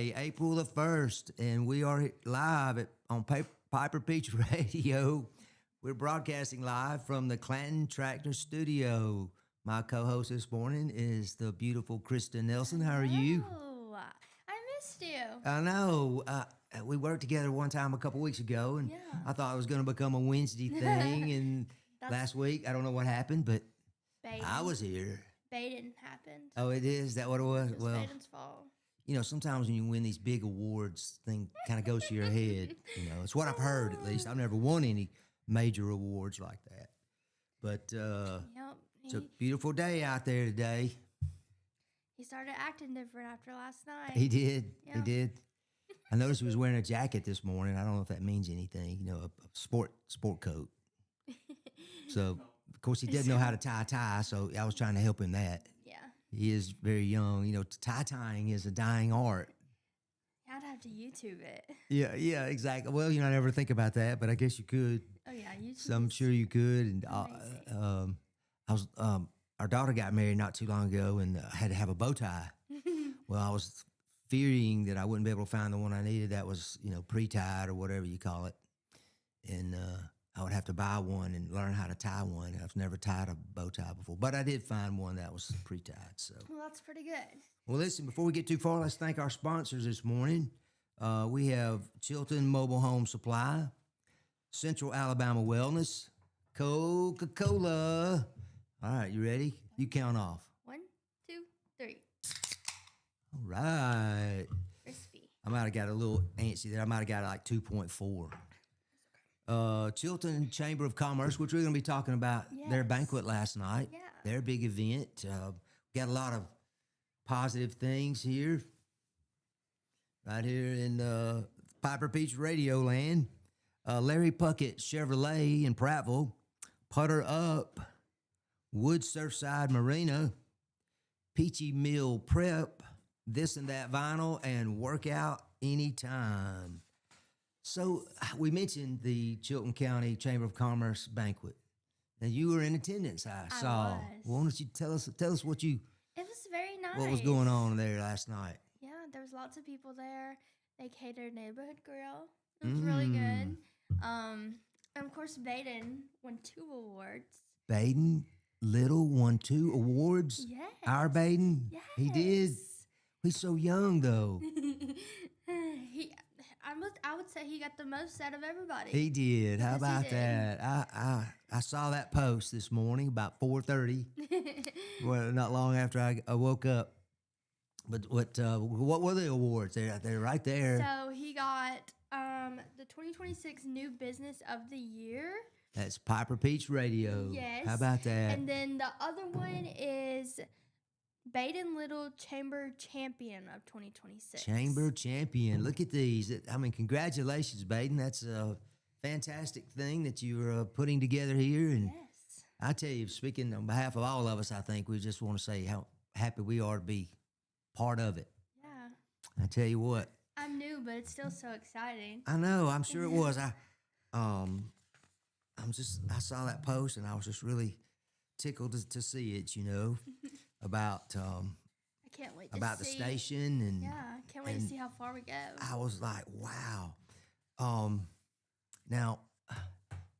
Wednesday, April the 1st, and we are live on Piper Peach Radio. We're broadcasting live from the Clanton Tractor Studio. My co-host this morning is the beautiful Kristin Nelson. How are you? Oh, I missed you. I know. We worked together one time a couple weeks ago, and I thought it was going to become a Wednesday thing. And last week, I don't know what happened, but I was here. Baden happened. Oh, it is? Is that what it was? It was Baden's fault. You know, sometimes when you win these big awards, thing kind of goes to your head. You know, it's what I've heard, at least. I've never won any major awards like that. But it's a beautiful day out there today. He started acting different after last night. He did. Yep. He did. I noticed he was wearing a jacket this morning. I don't know if that means anything. You know, a sport coat. So, of course, he doesn't know how to tie a tie, so I was trying to help him that. Yeah. He is very young. You know, tie-tying is a dying art. I'd have to YouTube it. Yeah, exactly. Well, you know, I never think about that, but I guess you could. Oh, yeah, YouTube. So I'm sure you could. And our daughter got married not too long ago and had to have a bow tie. Well, I was fearing that I wouldn't be able to find the one I needed that was, you know, pre-tied or whatever you call it. And I would have to buy one and learn how to tie one. I've never tied a bow tie before, but I did find one that was pre-tied. So, well, that's pretty good. Well, listen, before we get too far, let's thank our sponsors this morning. We have Chilton Mobile Home Supply, Central Alabama Wellness, Coca-Cola. All right, you ready? You count off. 1, 2, 3. All right. Crispy. I might have got a little antsy there. I might have got like 2.4. Chilton Chamber of Commerce, which we're going to be talking about their banquet last night, their big event. Got a lot of positive things here, right here in Piper Peach Radio land. Larry Puckett Chevrolet in Prattville, Putter Up, Wood Surfside Marina, Peachy Mill Prep, This and That Vinyl, and Workout Anytime. So we mentioned the Chilton County Chamber of Commerce banquet. Now you were in attendance, I saw. Was. Well, why don't you tell us what you? It was very nice. What was going on there last night? Yeah, there was lots of people there. They catered neighborhood grill. It was really good. And of course, Baden won 2 awards. Baden Little won 2 awards. Yes. Our Baden. Yes. He did. He's so young though. I would say he got the most out of everybody. He did. How about that? I saw that post this morning about 4:30. Well, not long after I woke up. But what were the awards? They're right there. So he got the 2026 New Business of the Year. That's Piper Peach Radio. Yes. How about that? And then the other one is Baden Little Chamber Champion of 2026. Chamber Champion. Look at these. I mean, congratulations, Baden. That's a fantastic thing that you're putting together here. And yes. I tell you, speaking on behalf of all of us, I think we just want to say how happy we are to be part of it. Yeah. I tell you what. I'm new, but it's still so exciting. I know. I'm sure it was. I saw that post and I was just really tickled to see it, you know, about I can't wait about to the see. station and can't wait to see how far we go. I was like, wow. Now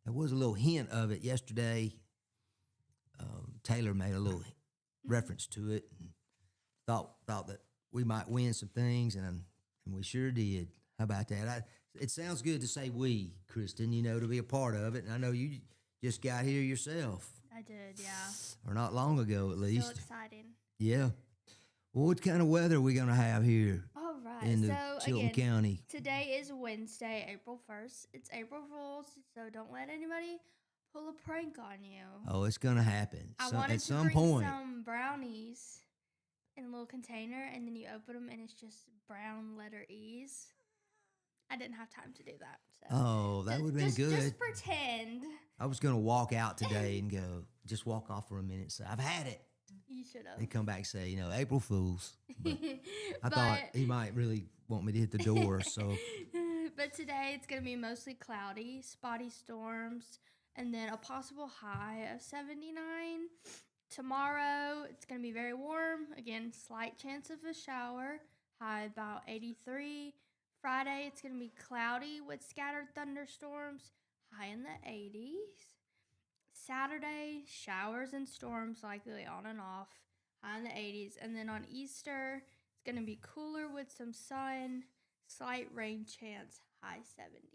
there was a little hint of it yesterday. Taylor made a little reference to it and thought that we might win some things and we sure did. How about that? It sounds good to say we, Kristin, you know, to be a part of it. And I know you just got here yourself. I did, yeah. Or not long ago, at least. So exciting. Yeah. Well, what kind of weather are we going to have here? All right. In the Chilton County. Today is Wednesday, April 1st. It's April Fools, so don't let anybody pull a prank on you. Oh, it's going to happen. I wanted at to some bring point. some brownies in a little container, and then you open them, and it's just brown letter E's. I didn't have time to do that. So. Oh, that would have been good. Just pretend. I was going to walk out today and go, just walk off for a minute. So I've had it. You should have. And come back and say, you know, April Fools. But I thought he might really want me to hit the door. So. But today it's going to be mostly cloudy, spotty storms, and then a possible high of 79. Tomorrow it's going to be very warm. Again, slight chance of a shower. high about 83. Friday, it's going to be cloudy with scattered thunderstorms, high in the 80s. Saturday, showers and storms likely on and off, high in the 80s. And then on Easter, it's going to be cooler with some sun, slight rain chance, high 70s.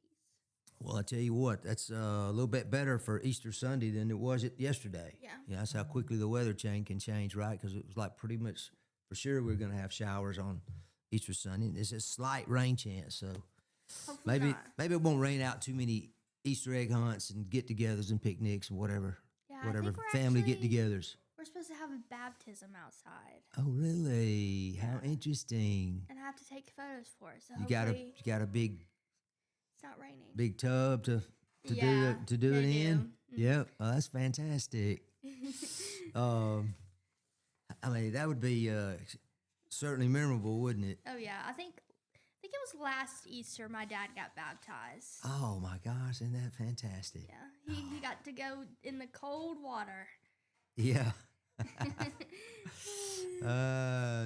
Well, I tell you what, that's a little bit better for Easter Sunday than it was yesterday. Yeah, that's how quickly the weather can change, right? Because it was like pretty much for sure we're going to have showers on Easter Sunday. There's a slight rain chance, so maybe it won't rain out too many Easter egg hunts and get-togethers and picnics and whatever family get-togethers. We're supposed to have a baptism outside. Oh, really? Yeah. How interesting! And I have to take photos for it. So you got a big. It's not raining. Big tub to do it in. Mm-hmm. Yep, that's fantastic. I mean, that would be certainly memorable, wouldn't it? Oh yeah, I think it was last Easter my dad got baptized. Oh my gosh, isn't that fantastic? Yeah, he got to go in the cold water. Yeah.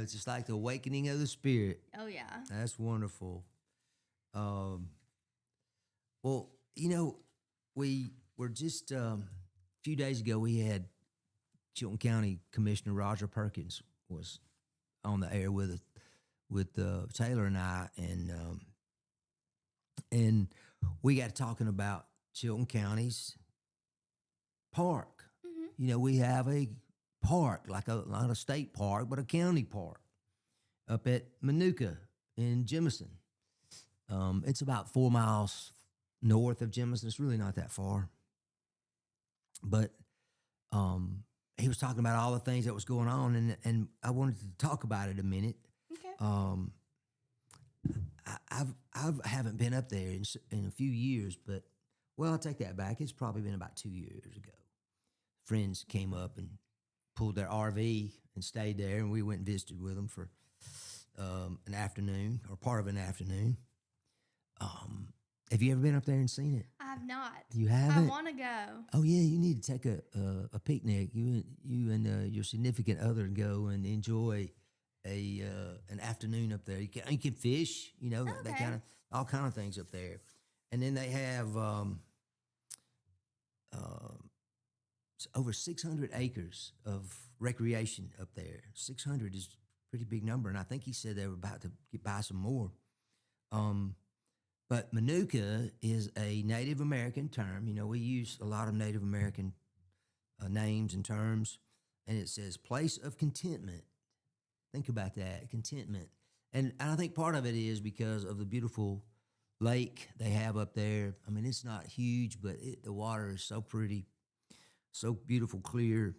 It's just like the awakening of the spirit. Oh yeah, that's wonderful. Well, you know, we were just a few days ago. We had Chilton County Commissioner Roger Perkins was on the air with Taylor and I, and we got talking about Chilton County's park. Mm-hmm. You know, we have a park, like not a state park, but a county park up at Manuka in Jemison. It's about 4 miles north of Jemison. It's really not that far. But he was talking about all the things that was going on, and I wanted to talk about it a minute. Okay. I haven't been up there in a few years, but, well, I'll take that back. It's probably been about 2 years ago. Friends came up and pulled their RV and stayed there, and we went and visited with them for an afternoon, or part of an afternoon. Have you ever been up there and seen it? I have not. You haven't? I want to go. Oh yeah, you need to take a picnic. You and your significant other and go and enjoy an afternoon up there. You can fish. You know, that kind of all kind of things up there, and then they have over 600 acres of recreation up there. 600 is a pretty big number, and I think he said they were about to buy some more. But Manuka is a Native American term. You know, we use a lot of Native American names and terms, and it says place of contentment. Think about that, contentment. And I think part of it is because of the beautiful lake they have up there. I mean, it's not huge, but the water is so pretty, so beautiful, clear.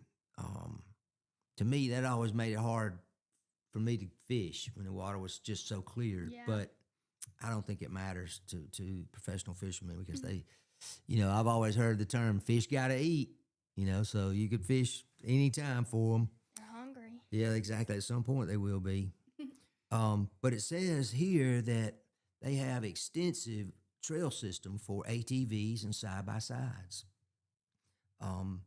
To me, that always made it hard for me to fish when the water was just so clear. Yeah. But I don't think it matters to professional fishermen because they, you know, I've always heard the term fish got to eat, you know, so you could fish anytime for them. They're hungry. Yeah, exactly. At some point they will be. But it says here that they have extensive trail system for ATVs and side-by-sides. And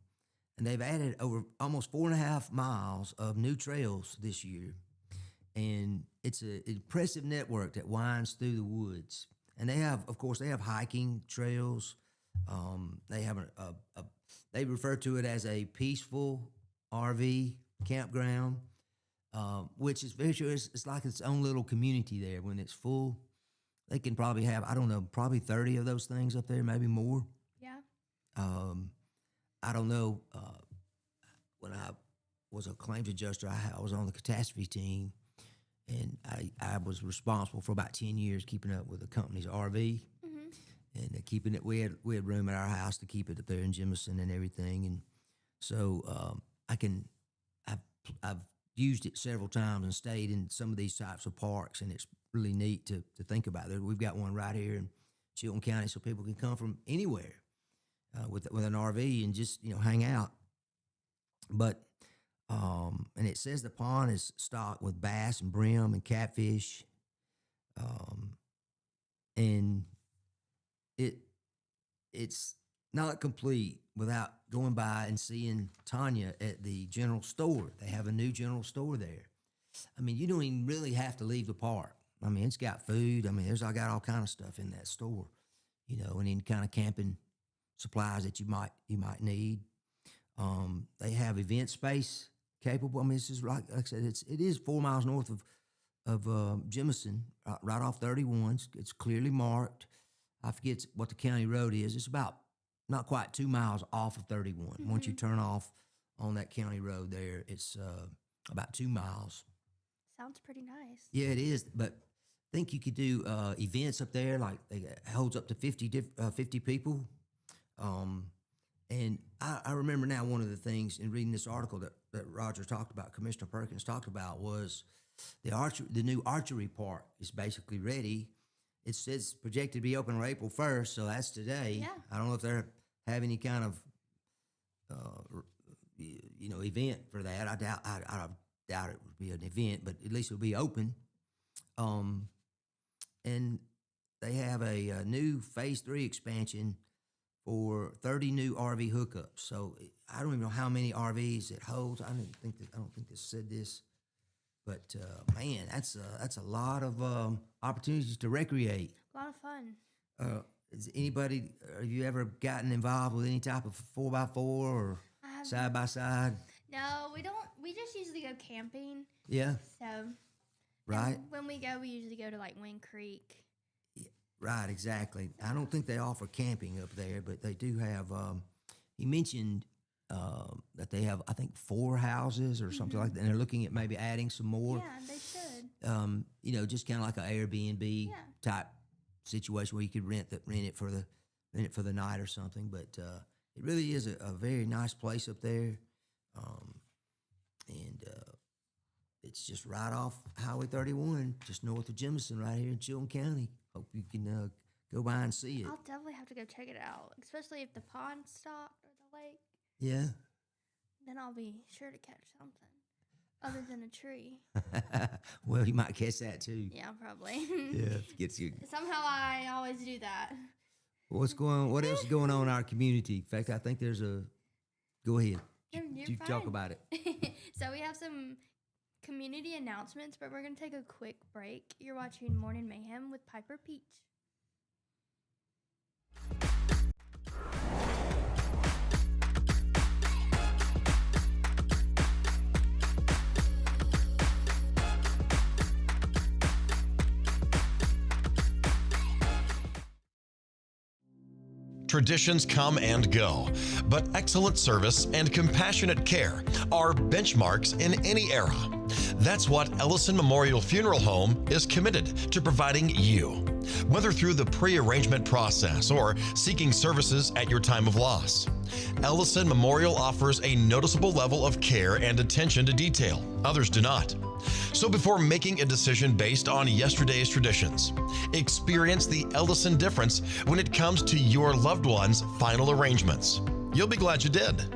they've added over almost 4.5 miles of new trails this year. And it's an impressive network that winds through the woods. And they have, of course, hiking trails. They have they refer to it as a peaceful RV campground, which is very sure it's like its own little community there. When it's full, they can probably have, I don't know, probably 30 of those things up there, maybe more. Yeah. I don't know. When I was a claims adjuster, I was on the catastrophe team. And I was responsible for about 10 years keeping up with the company's RV, and keeping it. We had room at our house to keep it up there in Jemison and everything. And so I've used it several times and stayed in some of these types of parks, and it's really neat to think about. We've got one right here in Chilton County, so people can come from anywhere with an RV and just hang out. But and it says the pond is stocked with bass and brim and catfish. And it's not complete without going by and seeing Tanya at the general store. They have a new general store there. I mean, you don't even really have to leave the park. I mean, it's got food. I mean, I got all kind of stuff in that store, you know, and any kind of camping supplies that you might need. They have event space capable. I mean, this is like I said, it is 4 miles north of Jemison, right off 31. It's clearly marked. I forget what the county road is. It's about not quite 2 miles off of 31. Mm-hmm. Once you turn off on that county road there, it's about 2 miles. Sounds pretty nice. Yeah, it is. But I think you could do events up there, like it holds up to 50 people. And I remember now one of the things in reading this article that Roger talked about, Commissioner Perkins talked about, was the new archery park is basically ready. It says projected to be open on April 1st, so that's today. Yeah. I don't know if they have any kind of event for that. I doubt it would be an event, but at least it'll be open. And they have a new Phase 3 expansion for 30 new RV hookups. So I don't even know how many RVs it holds. I don't think this said this, but man, that's a lot of opportunities to recreate. A lot of fun. Have you ever gotten involved with any type of 4x4 or side by side? No, we don't. We just usually go camping. Yeah. So. Right. When we go, we usually go to like Wind Creek. Right, exactly. I don't think they offer camping up there, but they do have. He mentioned that they have, I think, 4 houses or something like that, and they're looking at maybe adding some more. Yeah, they should. Just kind of like an Airbnb type situation where you could rent it for the night or something. But it really is a very nice place up there, and it's just right off Highway 31, just north of Jemison, right here in Chilton County. Hope you can go by and see it. I'll definitely have to go check it out, especially if the pond's stocked or the lake. Yeah. Then I'll be sure to catch something other than a tree. Well, you might catch that too. Yeah, probably. Yeah, it gets you. Somehow I always do that. What else is going on in our community? In fact, I think there's a. Go ahead. You talk about it. So we have some community announcements, but we're going to take a quick break. You're watching Morning Mayhem with Piper Peach. Traditions come and go, but excellent service and compassionate care are benchmarks in any era. That's what Ellison Memorial Funeral Home is committed to providing you, whether through the pre-arrangement process or seeking services at your time of loss. Ellison Memorial offers a noticeable level of care and attention to detail. Others do not. So before making a decision based on yesterday's traditions, experience the Ellison difference when it comes to your loved one's final arrangements. You'll be glad you did.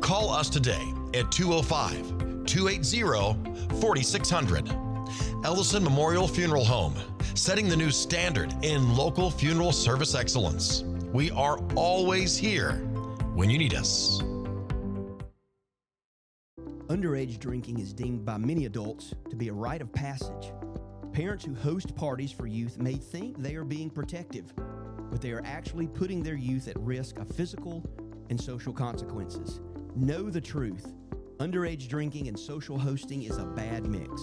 Call us today at 205-280-4600. Ellison Memorial Funeral Home, setting the new standard in local funeral service excellence. We are always here when you need us. Underage drinking is deemed by many adults to be a rite of passage. Parents who host parties for youth may think they are being protective, but they are actually putting their youth at risk of physical and social consequences. Know the truth. Underage drinking and social hosting is a bad mix.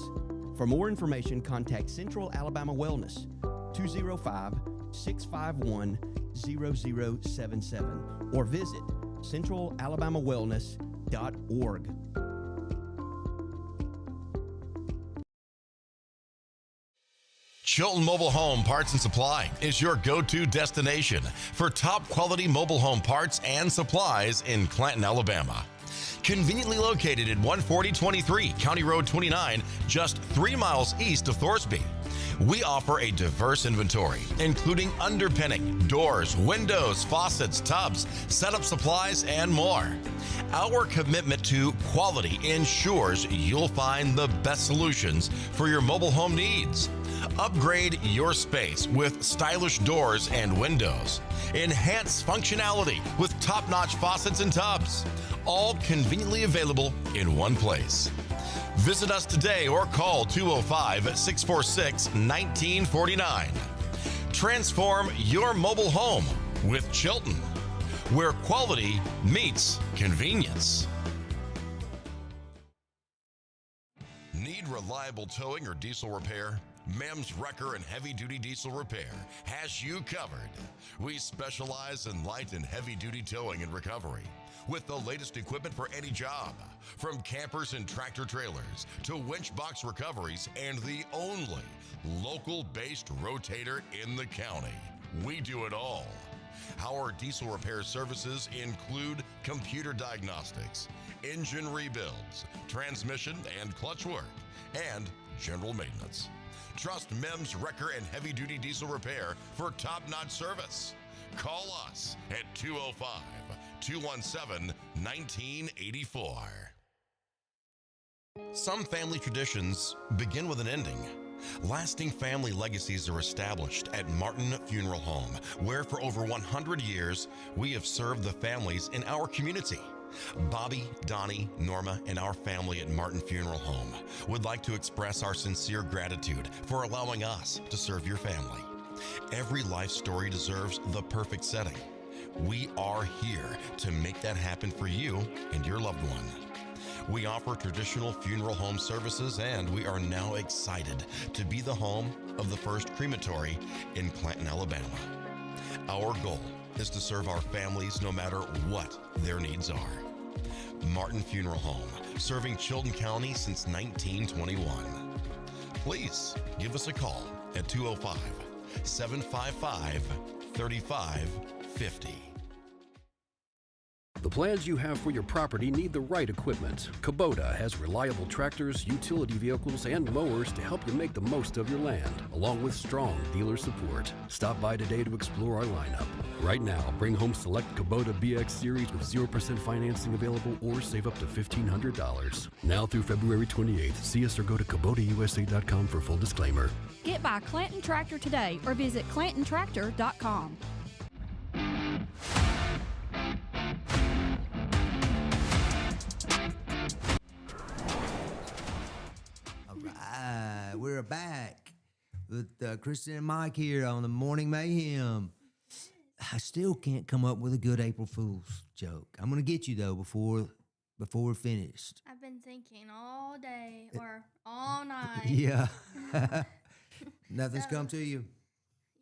For more information, contact Central Alabama Wellness, 205-651-0077, or visit centralalabamawellness.org. Chilton Mobile Home Parts and Supply is your go-to destination for top quality mobile home parts and supplies in Clanton, Alabama. Conveniently located at 14023 County Road 29, just 3 miles east of Thorsby. We offer a diverse inventory, including underpinning, doors, windows, faucets, tubs, setup supplies, and more. Our commitment to quality ensures you'll find the best solutions for your mobile home needs. Upgrade your space with stylish doors and windows. Enhance functionality with top-notch faucets and tubs. All conveniently available in one place. Visit us today or call 205-646-1949. Transform your mobile home with Chilton, where quality meets convenience. Need reliable towing or diesel repair? Mem's Wrecker and Heavy Duty Diesel Repair has you covered. We specialize in light and heavy duty towing and recovery with the latest equipment for any job, from campers and tractor trailers to winch box recoveries, and the only local-based rotator in the county. We do it all. Our diesel repair services include computer diagnostics, engine rebuilds, transmission and clutch work, and general maintenance. Trust Mem's Wrecker and Heavy Duty Diesel Repair for top-notch service. Call us at 205-217-1984. Some family traditions begin with an ending. Lasting family legacies are established at Martin Funeral Home, where for over 100 years, we have served the families in our community. Bobby, Donnie, Norma, and our family at Martin Funeral Home would like to express our sincere gratitude for allowing us to serve your family. Every life story deserves the perfect setting. We are here to make that happen for you and your loved one. We offer traditional funeral home services, and we are now excited to be the home of the first crematory in Clanton, Alabama. Our goal is to serve our families no matter what their needs are. Martin Funeral Home, serving Chilton County since 1921. Please give us a call at 205-755-3550. The plans you have for your property need the right equipment. Kubota has reliable tractors, utility vehicles, and mowers to help you make the most of your land, along with strong dealer support. Stop by today to explore our lineup. Right now, bring home select Kubota BX Series with 0% financing available or save up to $1,500. Now through February 28th, see us or go to KubotaUSA.com for full disclaimer. Get by Clanton Tractor today or visit ClantonTractor.com. We're back with Kristin and Mike here on the Morning Mayhem. I still can't come up with a good April Fool's joke. I'm gonna get you though before we're finished. I've been thinking all day or all night. Yeah. Nothing's come to you.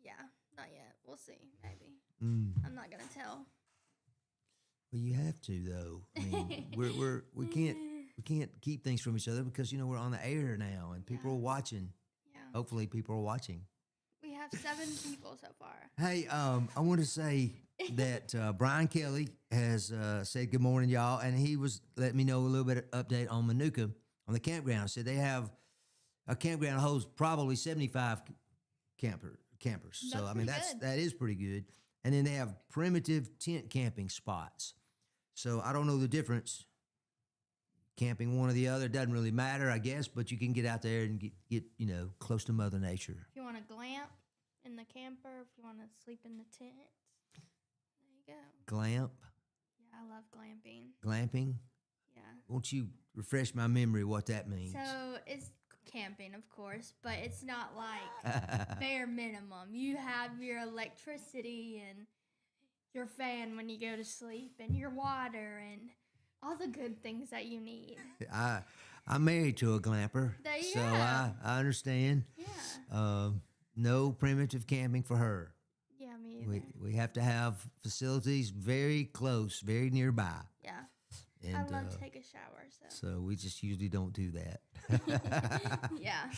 Yeah, not yet. We'll see. Maybe. I'm not gonna tell. Well, you have to though. I mean, we can't keep things from each other because we're on the air now and people are watching. Yeah. Hopefully, people are watching. We have 7 people so far. Hey, I want to say that Brian Kelly has said good morning, y'all, and he was letting me know a little bit of update on Manuka on the campground. Said they have a campground that holds probably 75 campers. So I mean that is pretty good. And then they have primitive tent camping spots. So I don't know the difference. Camping one or the other doesn't really matter, I guess, but you can get out there and get close to Mother Nature. If you want to glamp in the camper, if you want to sleep in the tent, there you go. Glamp? Yeah, I love glamping. Glamping? Yeah. Won't you refresh my memory what that means? So it's camping, of course, but it's not like bare minimum. You have your electricity and your fan when you go to sleep and your water and all the good things that you need. I'm married to a glamper, so I understand. Yeah. No primitive camping for her. Yeah, me either. We have to have facilities very close, very nearby. Yeah. And, I love to take a shower, so we just usually don't do that. Yeah.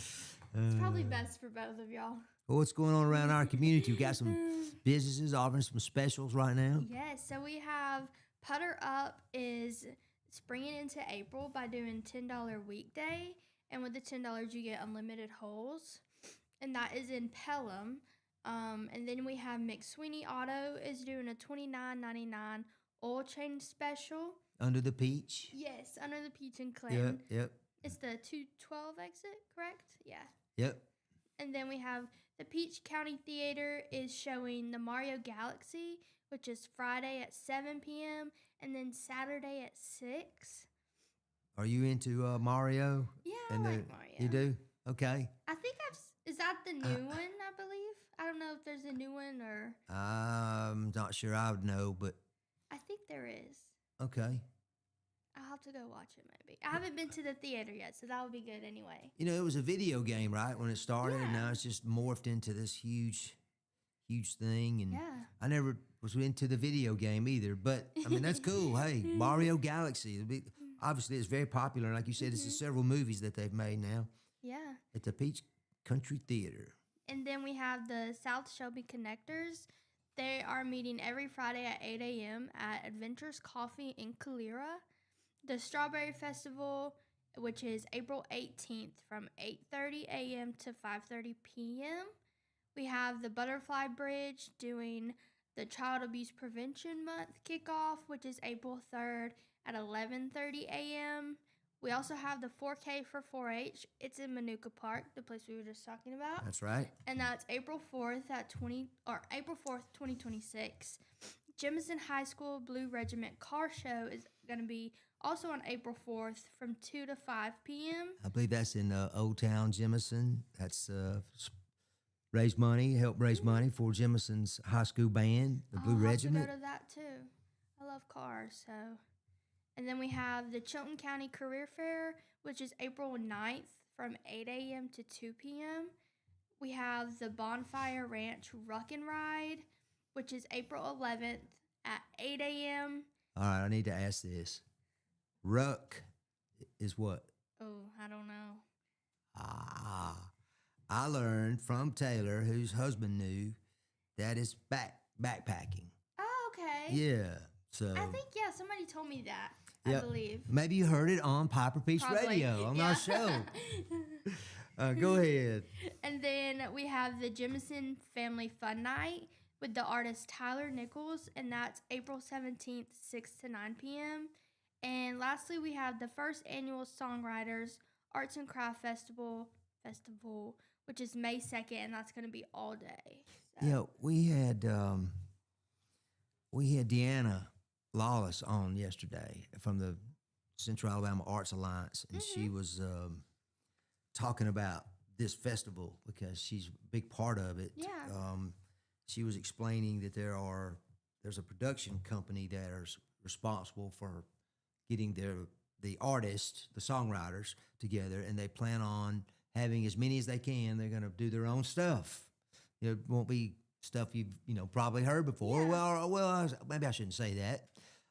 It's probably best for both of y'all. Well, what's going on around our community? We got some businesses offering some specials right now. Yes, so we have Putter Up is springing into April by doing $10 weekday, and with the $10 you get unlimited holes, and that is in Pelham. And then we have McSweeney Auto is doing a $29.99 oil change special. Under the Peach? Yes, under the Peach in Clinton. Yep. It's the 212 exit, correct? Yeah. Yep. And then we have the Peach County Theater is showing the Mario Galaxy, which is Friday at 7 p.m. and then Saturday at 6. Are you into Mario? Yeah, I like Mario. You do? Okay. I think is that the new one, I believe? I don't know if there's a new one or... I'm not sure I would know, but... I think there is. Okay. I'll have to go watch it maybe. I haven't been to the theater yet, so that would be good anyway. You know, it was a video game, right, when it started, and now it's just morphed into this huge thing, and I never was into the video game either, but, I mean, that's cool. Hey, Mario Galaxy. Obviously, it's very popular, and like you said, it's several movies that they've made now. Yeah. At the Peach Country Theater. And then we have the South Shelby Connectors. They are meeting every Friday at 8 a.m. at Adventures Coffee in Calera. The Strawberry Festival, which is April 18th from 8:30 a.m. to 5:30 p.m. We have the Butterfly Bridge doing the Child Abuse Prevention Month kickoff, which is April 3rd at 11:30 a.m. We also have the 4K for 4-H. It's in Manuka Park, the place we were just talking about. That's right. And that's April 4th April 4th, 2026. Jemison High School Blue Regiment Car Show is going to be also on April 4th from 2 to 5 p.m. I believe that's in Old Town Jemison. That's help raise money for Jemison's high school band, the Blue Regiment. I'll have to go to that too. I love cars, so... And then we have the Chilton County Career Fair, which is April 9th from 8 a.m. to 2 p.m. We have the Bonfire Ranch Ruck and Ride, which is April 11th at 8 a.m. All right, I need to ask this. Ruck is what? Oh, I don't know. I learned from Taylor, whose husband knew, that is backpacking. Oh, okay. Yeah, so... I think, somebody told me that. I believe. Maybe you heard it on Piper Peach Radio on our show. Go ahead. And then we have the Jemison Family Fun Night with the artist Tyler Nichols, and that's April 17th, 6 to 9 p.m. And lastly, we have the first annual Songwriters Arts and Craft Festival, which is May 2nd, and that's going to be all day. So. Yeah, we had Deanna Lawless on yesterday from the Central Alabama Arts Alliance, and she was talking about this festival because she's a big part of it. Yeah. She was explaining that there's a production company that is responsible for getting the artists, the songwriters together, and they plan on having as many as they can. They're going to do their own stuff. It won't be stuff you've probably heard before. Yeah. Well, maybe I shouldn't say that.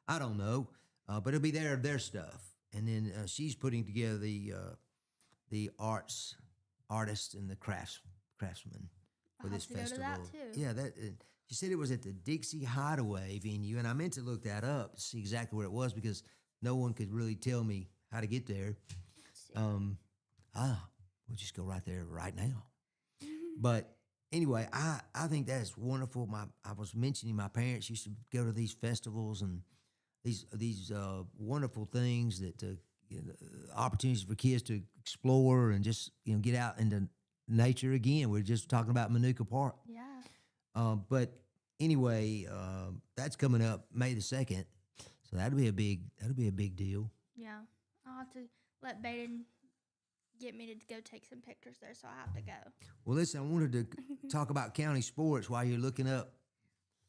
I don't know, but it'll be their stuff. And then she's putting together the artists and the craftsmen for this festival. Go to that too. Yeah, she said it was at the Dixie Hideaway venue, and I meant to look that up to see exactly where it was because no one could really tell me how to get there. We'll just go right there right now. But anyway, I think that's wonderful. I was mentioning my parents used to go to these festivals and these wonderful things that opportunities for kids to explore and just get out into nature again. We're just talking about Manuka Park. Yeah. But anyway, that's coming up May the 2nd, so that'll be a big deal. Yeah, I'll have to let Baden get me to go take some pictures there, so I have to go. Well, listen, I wanted to talk about county sports while you're looking up.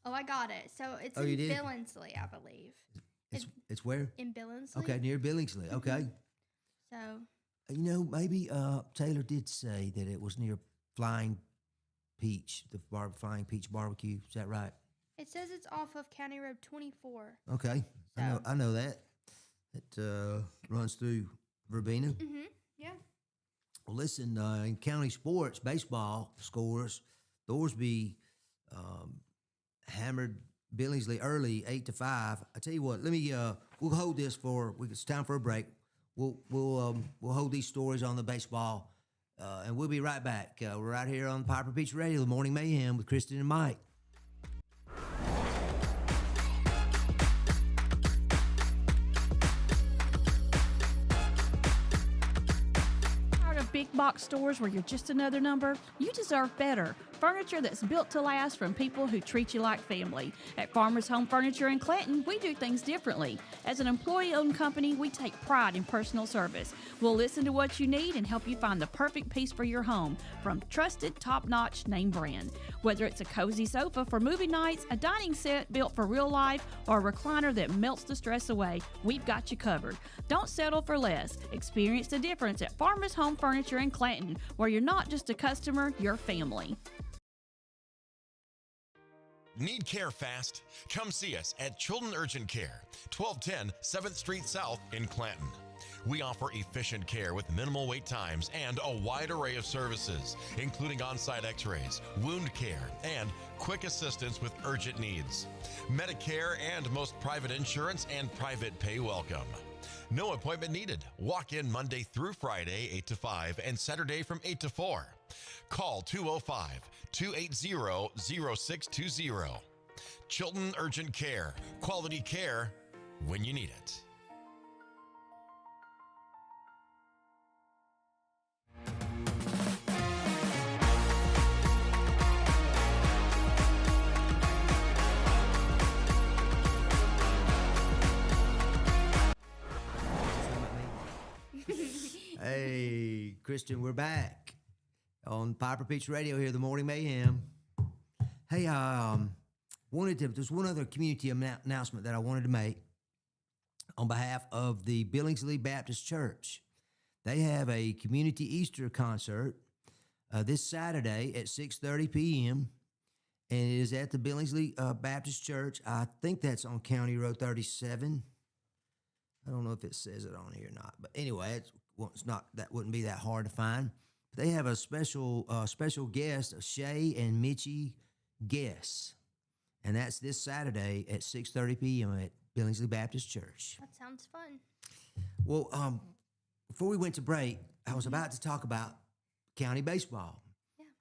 Oh, I got it. So it's in Billingsley, I believe. It's where? In Billingsley. Okay, near Billingsley. Okay. So. Maybe Taylor did say that it was near Flying Peach, the Flying Peach Barbecue. Is that right? It says it's off of County Road 24. Okay. So. I know that. It runs through Verbena. Mm-hmm. Yeah. Well, listen, in county sports, baseball scores, Thorsby hammered Billingsley early, 8-5. I tell you what, we'll hold this it's time for a break. We'll hold these stories on the baseball, and we'll be right back. We're right here on Piper Peach Radio, the Morning Mayhem with Kristin and Mike. Big box stores where you're just another number? You deserve better. furniture that's built to last from people who treat you like family. At Farmers Home Furniture in Clanton, we do things differently. As an employee-owned company, we take pride in personal service. We'll listen to what you need and help you find the perfect piece for your home from trusted, top-notch name brand. Whether it's a cozy sofa for movie nights, a dining set built for real life, or a recliner that melts the stress away, we've got you covered. Don't settle for less. Experience the difference at Farmers Home Furniture in Clanton, where you're not just a customer, you're family. Need care fast? Come see us at Children Urgent Care, 1210 7th Street South in Clanton. We offer efficient care with minimal wait times and a wide array of services, including on-site x-rays, wound care, and quick assistance with urgent needs. Medicare and most private insurance and private pay welcome. No appointment needed. Walk in Monday through Friday, 8 to 5, and Saturday from 8 to 4. Call 205-280-0620. Chilton Urgent Care. Quality care when you need it. Hey, Kristin, we're back on Piper Peach Radio here, the Morning Mayhem. Hey, there's one other community announcement that I wanted to make on behalf of the Billingsley Baptist Church. They have a community Easter concert this Saturday at 6:30 p.m., and it is at the Billingsley Baptist Church. I think that's on County Road 37. I don't know if it says it on here or not, but anyway, it's not, that wouldn't be that hard to find. They have a special guest, Shay and Mitchie Guess, and that's this Saturday at 6:30 p.m. at Billingsley Baptist Church. That sounds fun. Well, before we went to break, I was about to talk about county baseball,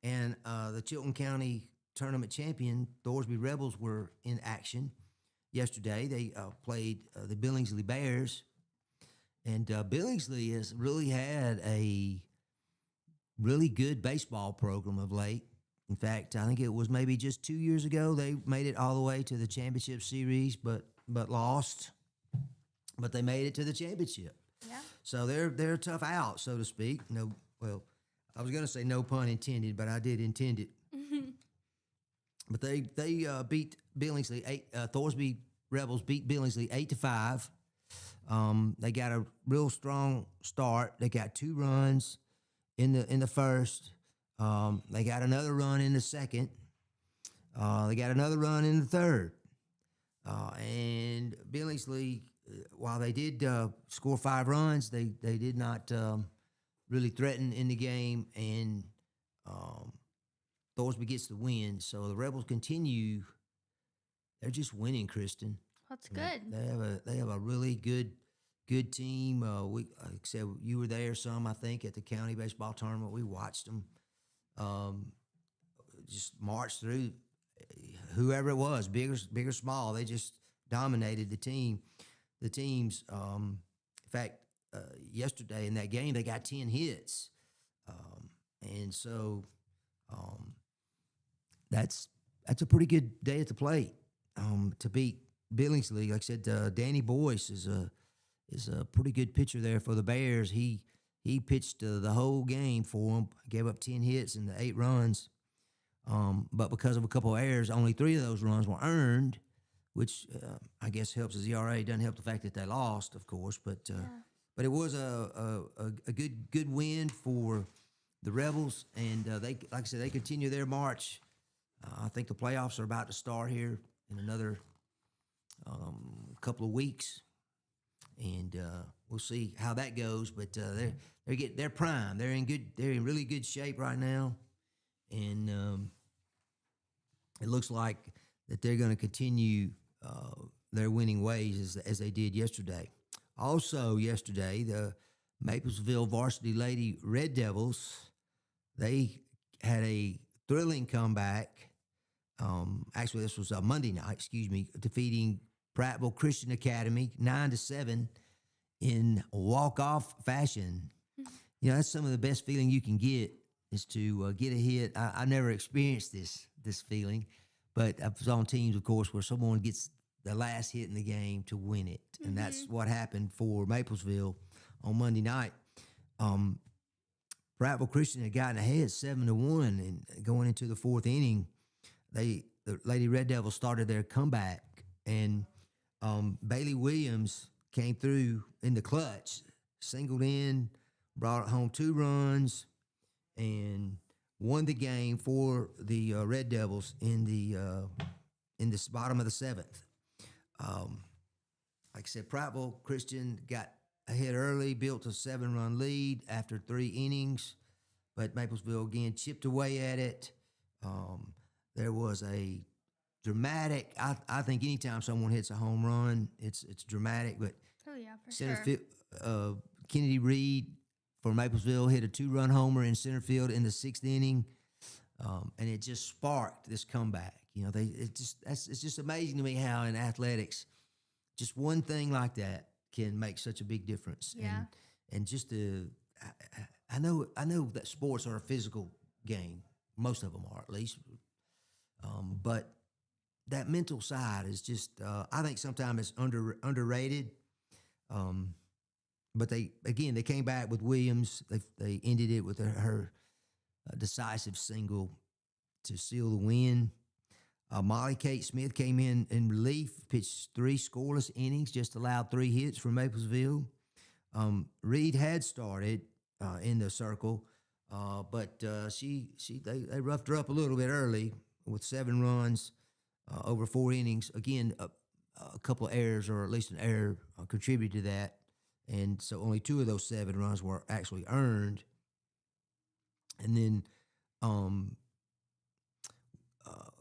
and the Chilton County tournament champion Thorsby Rebels were in action yesterday. They played the Billingsley Bears, and Billingsley has really had a really good baseball program of late. In fact, I think it was maybe just 2 years ago they made it all the way to the championship series, but lost. But they made it to the championship. Yeah. So they're tough out, so to speak. No, well, I was going to say no pun intended, but I did intend it. But they beat Billingsley. Thorsby Rebels beat Billingsley 8-5. They got a real strong start. They got 2 runs in the first. They got another run in the second. They got another run in the third. And Billingsley, while they did score 5 runs, they did not really threaten in the game, and Thorsby gets the win. So the Rebels continue. They're just winning, Kristin. That's good. They have a really good team. Like I said, you were there some, I think, at the county baseball tournament. We watched them just march through whoever it was, big or small. They just dominated the teams. In fact, yesterday in that game, they got 10 hits. And so that's a pretty good day at the plate to beat Billingsley. Like I said, Danny Boyce is a pretty good pitcher there for the Bears. He pitched the whole game for them, gave up 10 hits and the 8 runs. But because of a couple of errors, only 3 of those runs were earned, which I guess helps his ERA. Doesn't help the fact that they lost, of course, but it was a good win for the Rebels, and they, like I said, they continue their march. I think the playoffs are about to start here in another couple of weeks, and we'll see how that goes. But they're prime. They're in really good shape right now, and it looks like that they're going to continue their winning ways as they did yesterday. Also yesterday, the Maplesville Varsity Lady Red Devils, they had a thrilling comeback. Actually, this was a Monday night, defeating Prattville Christian Academy 9-7 in walk-off fashion. You know, that's some of the best feeling you can get is to get a hit. I never experienced this feeling, but I was on teams, of course, where someone gets the last hit in the game to win it, and that's what happened for Maplesville on Monday night. Prattville Christian had gotten ahead 7-1, and going into the fourth inning, the Lady Red Devils started their comeback, and Bailey Williams came through in the clutch, singled in, brought home 2 runs, and won the game for the Red Devils in the bottom of the 7th. Like I said, Prattville Christian got ahead early, built a 7-run lead after 3 innings, but Maplesville again chipped away at it. There was a dramatic. I think anytime someone hits a home run, it's dramatic. But Oh yeah, for center sure. field, Kennedy Reed for Maplesville hit a 2-run homer in center field in the 6th inning, and it just sparked this comeback. You know, it's just amazing to me how in athletics, just one thing like that can make such a big difference. Yeah. And just I know that sports are a physical game. Most of them are, at least. But that mental side is just, I think sometimes it's underrated. But they came back with Williams. They ended it with her decisive single to seal the win. Molly Kate Smith came in relief, pitched 3 scoreless innings, just allowed 3 hits for Maplesville. Reed had started in the circle, but they roughed her up a little bit early with 7 runs over 4 innings. Again, a couple of errors, or at least an error, contributed to that, and so only 2 of those 7 runs were actually earned. And then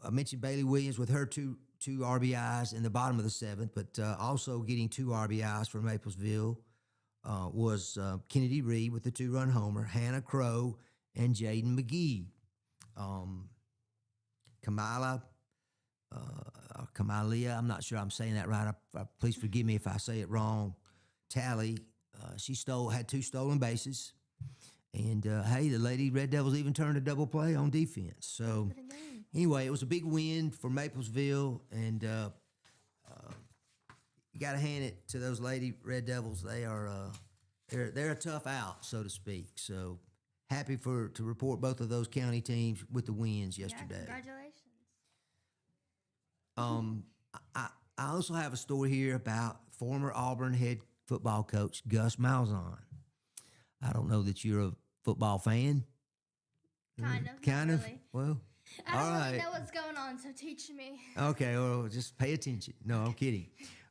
I mentioned Bailey Williams with her two RBIs in the bottom of the 7th, but also getting 2 RBIs for Maplesville was Kennedy Reed with the 2-run homer, Hannah Crow, and Jaden McGee. Kamalia, I'm not sure I'm saying that right. Please forgive me if I say it wrong. Tally, she had 2 stolen bases. And, hey, the Lady Red Devils even turned a double play on defense. So, anyway, it was a big win for Maplesville, and you got to hand it to those Lady Red Devils. They are they're a tough out, so to speak. So, happy to report both of those county teams with the wins yesterday. Yeah, congratulations. I also have a story here about former Auburn head football coach Gus Malzahn. I don't know that you're a football fan. Kind of. Kind not of. Really. Well, I all don't right. really know what's going on, so teach me. Okay, well, just pay attention. No, I'm kidding.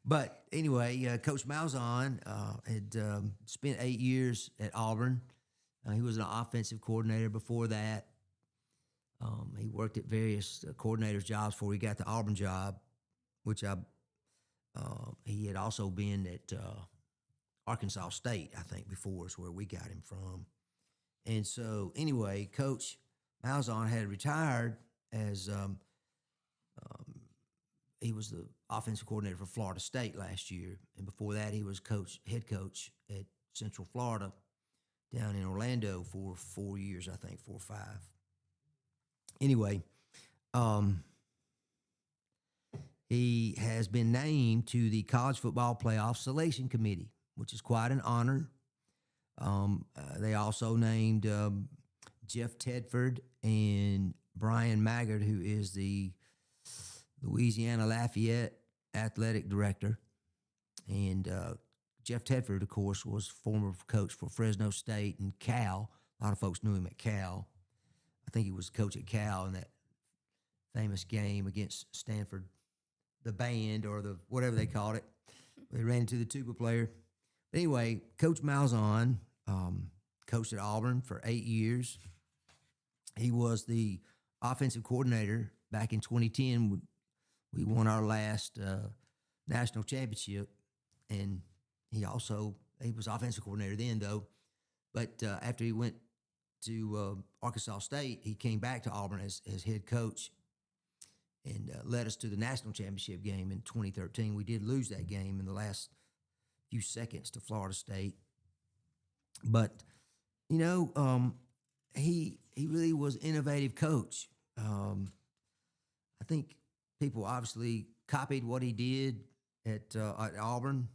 But anyway, Coach Malzahn had spent 8 years at Auburn. He was an offensive coordinator before that. He worked at various coordinators' jobs before he got the Auburn job, which he had also been at Arkansas State, I think, before is where we got him from. And so, anyway, Coach Malzahn had retired as he was the offensive coordinator for Florida State last year. And before that, he was head coach at Central Florida down in Orlando for 4 years, I think, 4 or 5. Anyway, he has been named to the College Football Playoff Selection Committee, which is quite an honor. They also named Jeff Tedford and Brian Maggard, who is the Louisiana Lafayette athletic director. And Jeff Tedford, of course, was former coach for Fresno State and Cal. A lot of folks knew him at Cal. I think he was coach at Cal in that famous game against Stanford, the band or the whatever they called it. They ran into the tuba player. But anyway, Coach Malzahn coached at Auburn for 8 years. He was the offensive coordinator back in 2010. We won our last national championship, and he was offensive coordinator then, though. But after he went to Arkansas State, he came back to Auburn as head coach and led us to the national championship game in 2013. We did lose that game in the last few seconds to Florida State. But, he really was innovative coach. I think people obviously copied what he did at Auburn,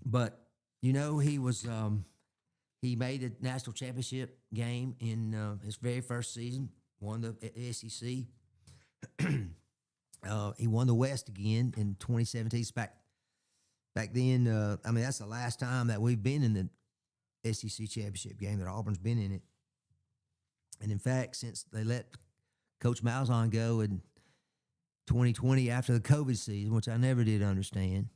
but he was he made the national championship game in his very first season, won the SEC. He won the West again in 2017. Back then, that's the last time that we've been in the SEC championship game, that Auburn's been in it. And in fact, since they let Coach Malzahn go in 2020 after the COVID season, which I never did understand.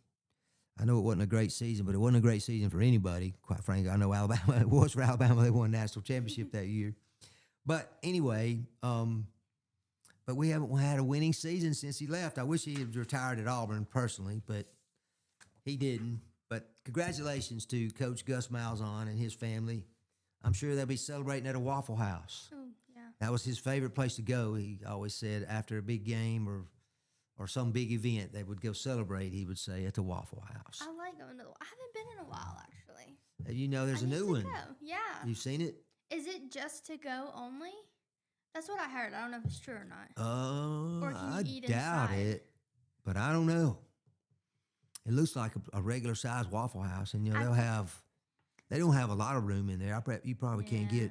I know it wasn't a great season, but it wasn't a great season for anybody, quite frankly. I know Alabama, it was for Alabama. They won the national championship that year. But anyway, but we haven't had a winning season since he left. I wish he had retired at Auburn personally, but he didn't. But congratulations to Coach Gus Malzahn and his family. I'm sure they'll be celebrating at a Waffle House. Oh, yeah. That was his favorite place to go. He always said after a big game or some big event, they would go celebrate, he would say, at the Waffle House. I like going to I haven't been in a while, actually. There's a new one. Go. Yeah. You've seen it? Is it just to go only? That's what I heard. I don't know if it's true or not. I doubt it, but I don't know. It looks like a regular size Waffle House, and they don't have a lot of room in there. You probably can't get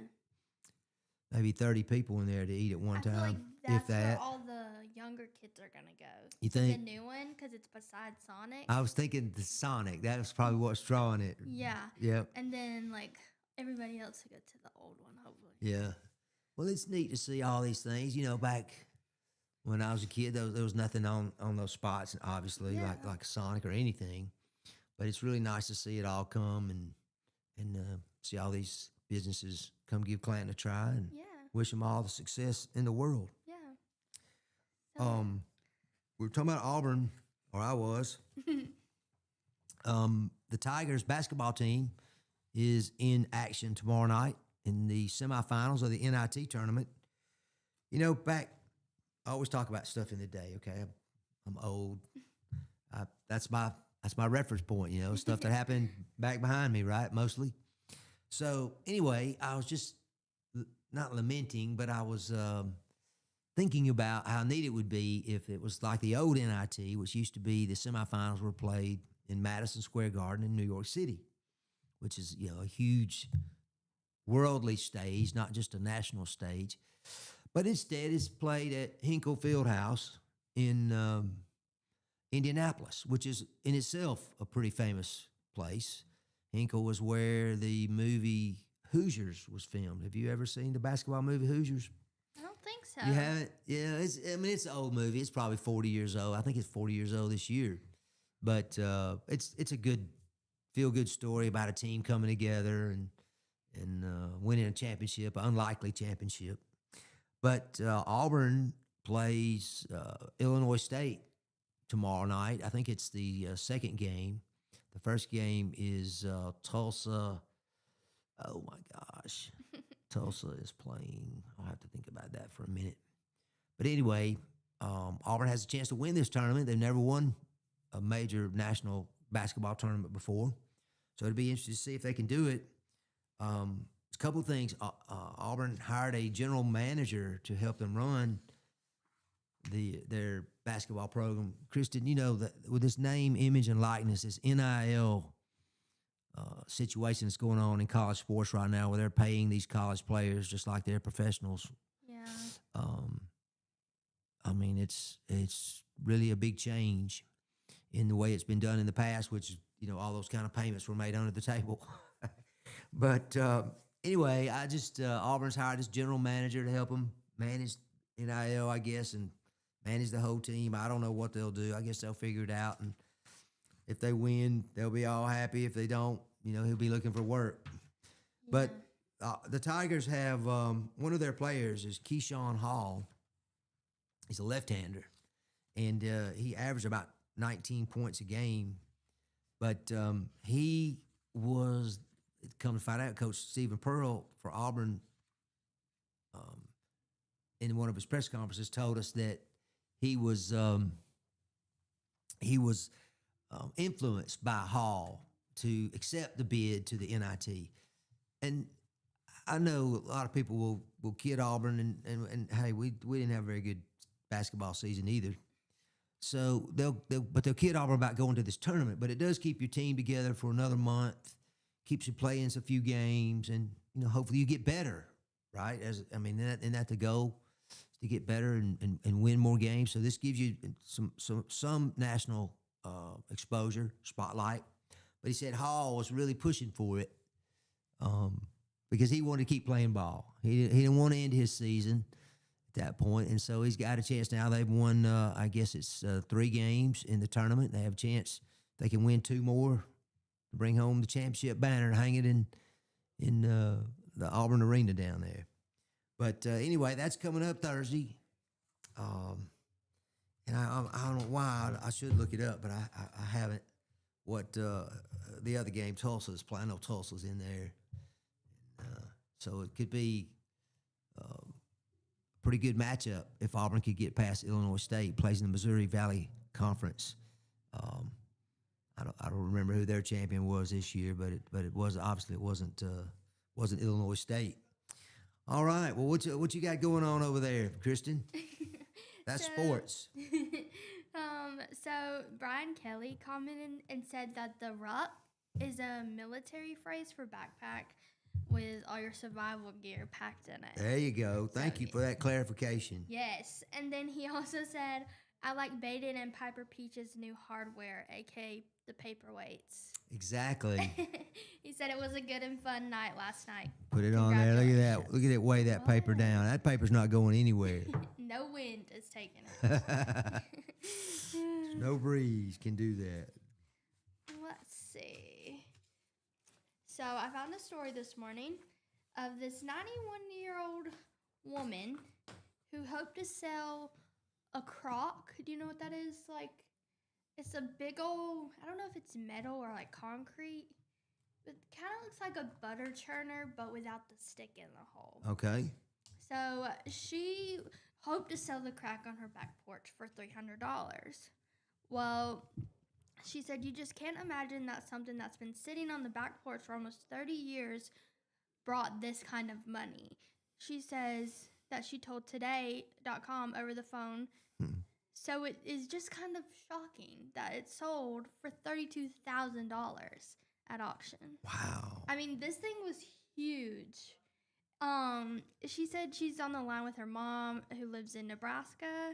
maybe 30 people in there to eat at one time, like that's if that. Where all the younger kids are gonna go. You think? The new one, because it's beside Sonic. I was thinking the Sonic. That was probably what's drawing it. Yeah. Yep. And then everybody else to go to the old one, hopefully. Yeah. Well, it's neat to see all these things. Back when I was a kid, there was nothing on those spots, obviously, like Sonic or anything. But it's really nice to see it all come and see all these businesses come give Clanton a try and wish them all the success in the world. Yeah. We were talking about Auburn, or I was. The Tigers basketball team is in action tomorrow night in the semifinals of the NIT tournament. I always talk about stuff in the day. Okay, I'm old. That's my reference point. Stuff that happened back behind me, right? Mostly. So anyway, I was just not lamenting, but I was thinking about how neat it would be if it was like the old NIT, which used to be the semifinals were played in Madison Square Garden in New York City, which is a huge worldly stage, not just a national stage. But instead, it's played at Hinkle Fieldhouse in Indianapolis, which is in itself a pretty famous place. Hinkle was where the movie Hoosiers was filmed. Have you ever seen the basketball movie Hoosiers? I don't think so. You haven't? Yeah, it's an old movie. It's probably 40 years old. I think it's 40 years old this year. But it's a good, feel-good story about a team coming together and winning a championship, an unlikely championship. But Auburn plays Illinois State tomorrow night. I think it's the second game. The first game is Tulsa. Oh, my gosh. Tulsa is playing. I'll have to think about that for a minute. But anyway, Auburn has a chance to win this tournament. They've never won a major national basketball tournament before. So it'll be interesting to see if they can do it. A couple of things. Auburn hired a general manager to help them run their basketball program. Kristin, that with this name, image, and likeness, this NIL situation that's going on in college sports right now, where they're paying these college players just like they're professionals. Yeah. It's really a big change in the way it's been done in the past, which all those kind of payments were made under the table. But anyway, I just Auburn's hired this general manager to help them manage NIL, I guess, and manage the whole team. I don't know what they'll do. I guess they'll figure it out, and if they win, they'll be all happy. If they don't, he'll be looking for work. Yeah. But the Tigers have one of their players is Keyshawn Hall. He's a left-hander, and he averaged about 19 points a game. But he was, come to find out, Coach Stephen Pearl for Auburn in one of his press conferences told us that he was influenced by Hall to accept the bid to the NIT. and I know a lot of people will kid Auburn, and hey, we didn't have a very good basketball season either. So they'll kid Auburn about going to this tournament, but it does keep your team together for another month, keeps you playing a few games, and hopefully you get better, right? Isn't that the goal? Is to get better and win more games. So this gives you some national exposure, spotlight. But he said Hall was really pushing for it because he wanted to keep playing ball. He didn't want to end his season at that point, and so he's got a chance now. They've won, I guess it's 3 games in the tournament. They have a chance they can win 2 more to bring home the championship banner and hang it in the Auburn Arena down there. But anyway, that's coming up Thursday. And I don't know why. I should look it up, but I haven't. What the other game, Tulsa's playing. I know Tulsa's in there. So it could be a pretty good matchup if Auburn could get past Illinois State, plays in the Missouri Valley Conference. I don't remember who their champion was this year, but it was obviously it wasn't Illinois State. All right. Well, what you got going on over there, Kristin? That's sports. So Brian Kelly commented and said that the RUP is a military phrase for backpack with all your survival gear packed in it. There you go. Thank you for that clarification. Yes. And then he also said, I like Baden and Piper Peach's new hardware, a.k.a. the paperweights. Exactly. He said it was a good and fun night last night. Put it on there. Look at that. Look at it. Weigh that paper down. That paper's not going anywhere. No wind is taking it. No breeze can do that. Let's see. So I found a story this morning of this 91-year-old woman who hoped to sell a crock. Do you know what that is? Like, it's a big old, I don't know if it's metal or like concrete. It kind of looks like a butter churner, but without the stick in the hole. Okay. So she hoped to sell the crack on her back porch for $300. Well, she said, you just can't imagine that something that's been sitting on the back porch for almost 30 years brought this kind of money. She says that she told Today.com over the phone. So it is just kind of shocking that it sold for $32,000 at auction. Wow. I mean, this thing was huge. She said she's on the line with her mom who lives in Nebraska.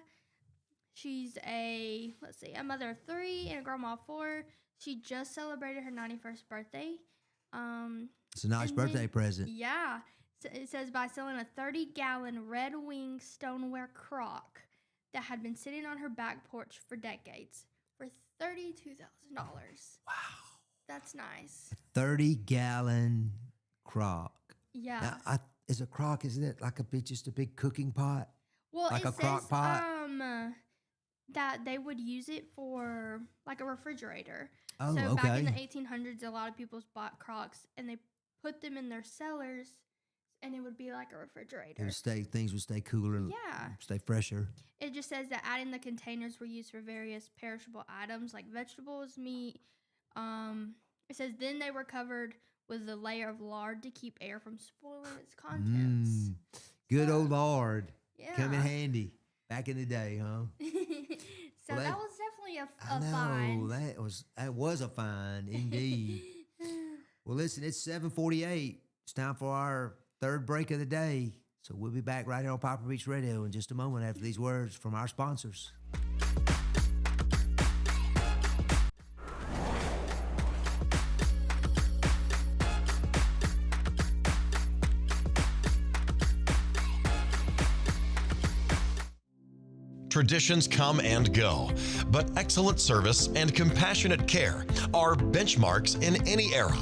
She's a mother of 3 and a grandma of 4. She just celebrated her 91st birthday. It's a nice birthday present. Yeah. So it says by selling a 30-gallon Red Wing stoneware crock that had been sitting on her back porch for decades for $32,000. Wow. That's nice. 30-gallon crock. Yeah. Now, is a crock, isn't it like just a big cooking pot? Well, like it a crock says, pot? That they would use it for like a refrigerator. Oh, so okay. back in the 1800s, a lot of people bought crocks and they put them in their cellars, and it would be like a refrigerator. Things would stay cooler and stay fresher. It just says that adding the containers were used for various perishable items like vegetables, meat. It says then they were covered with a layer of lard to keep air from spoiling its contents. Good old lard. Yeah. Come in handy. Back in the day, huh? So that was definitely a find. That was a find, indeed. Well, listen, it's 7:48. It's time for our third break of the day. So we'll be back right here on Poplar Beach Radio in just a moment after these words from our sponsors. Traditions come and go, but excellent service and compassionate care are benchmarks in any era.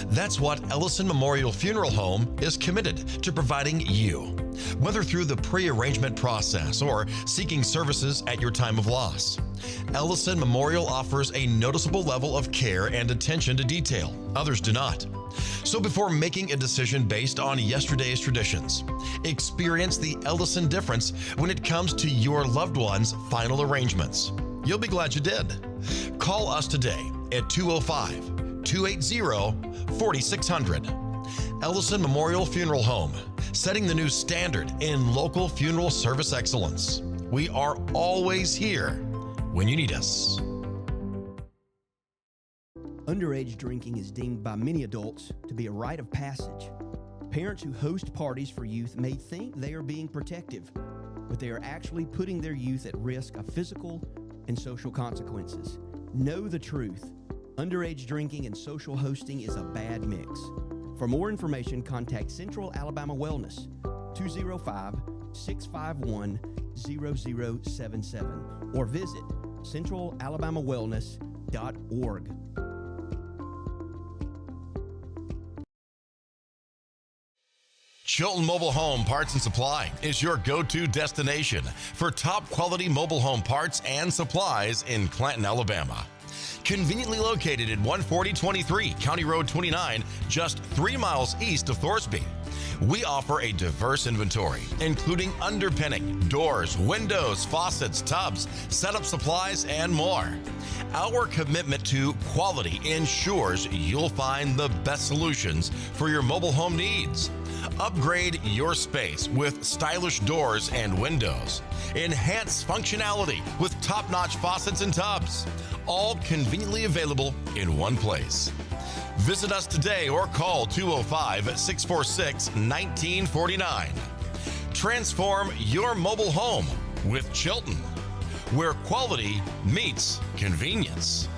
That's what Ellison Memorial Funeral Home is committed to providing you, whether through the pre-arrangement process or seeking services at your time of loss. Ellison Memorial offers a noticeable level of care and attention to detail. Others do not. So before making a decision based on yesterday's traditions, experience the Ellison difference when it comes to your loved one's final arrangements. You'll be glad you did. Call us today at 205-280-4600. Ellison Memorial Funeral Home, setting the new standard in local funeral service excellence. We are always here when you need us. Underage drinking is deemed by many adults to be a rite of passage. Parents who host parties for youth may think they are being protective, but they are actually putting their youth at risk of physical and social consequences. Know the truth. Underage drinking and social hosting is a bad mix. For more information, contact Central Alabama Wellness, 205-651-0077, or visit centralalabamawellness.org. Chilton Mobile Home Parts and Supply is your go-to destination for top quality mobile home parts and supplies in Clanton, Alabama. Conveniently located at 14023 County Road 29, just 3 miles east of Thorsby. We offer a diverse inventory, including underpinning, doors, windows, faucets, tubs, setup supplies, and more. Our commitment to quality ensures you'll find the best solutions for your mobile home needs. Upgrade your space with stylish doors and windows. Enhance functionality with top-notch faucets and tubs. All conveniently available in one place. Visit us today or call 205-646-1949. Transform your mobile home with Chilton, where quality meets convenience.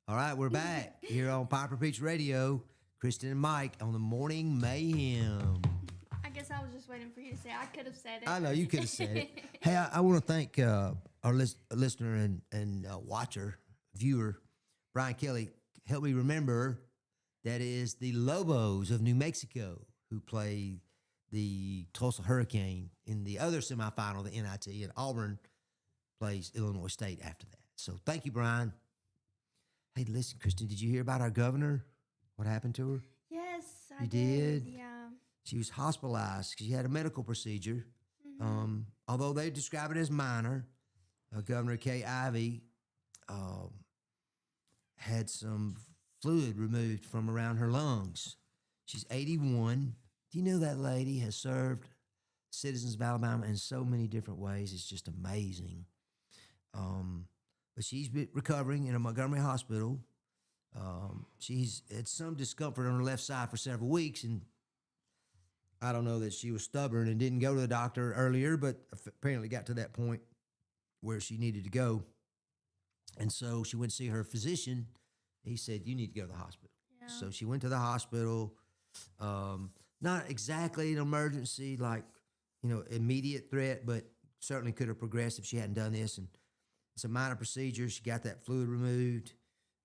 All right, we're back here on Piper Peach Radio. Kristin and Mike on the Morning Mayhem. I guess I was just waiting for you to say it. I could have said it. I know, you could have said it. Hey, I want to thank our listener and watcher, viewer, Brian Kelly. Help me remember that is the Lobos of New Mexico who play the Tulsa Hurricane in the other semifinal, the NIT, and Auburn plays Illinois State after that. So thank you, Brian. Hey, listen, Kristin, did you hear about our governor? What happened to her? Yes, I You did. did? Yeah. She was hospitalized because she had a medical procedure. Although they describe it as minor, Governor Kay Ivey had some fluid removed from around her lungs. She's 81. Do you know that lady has served citizens of Alabama in so many different ways? It's just amazing. But she's been recovering in a Montgomery hospital. She's had some discomfort on her left side for several weeks, and I don't know that she was stubborn and didn't go to the doctor earlier, but apparently got to that point where she needed to go. And so she went to see her physician. He said, you need to go to the hospital. Yeah. So she went to the hospital. Not exactly an emergency, like, immediate threat, but certainly could have progressed if she hadn't done this. And it's a minor procedure. She got that fluid removed.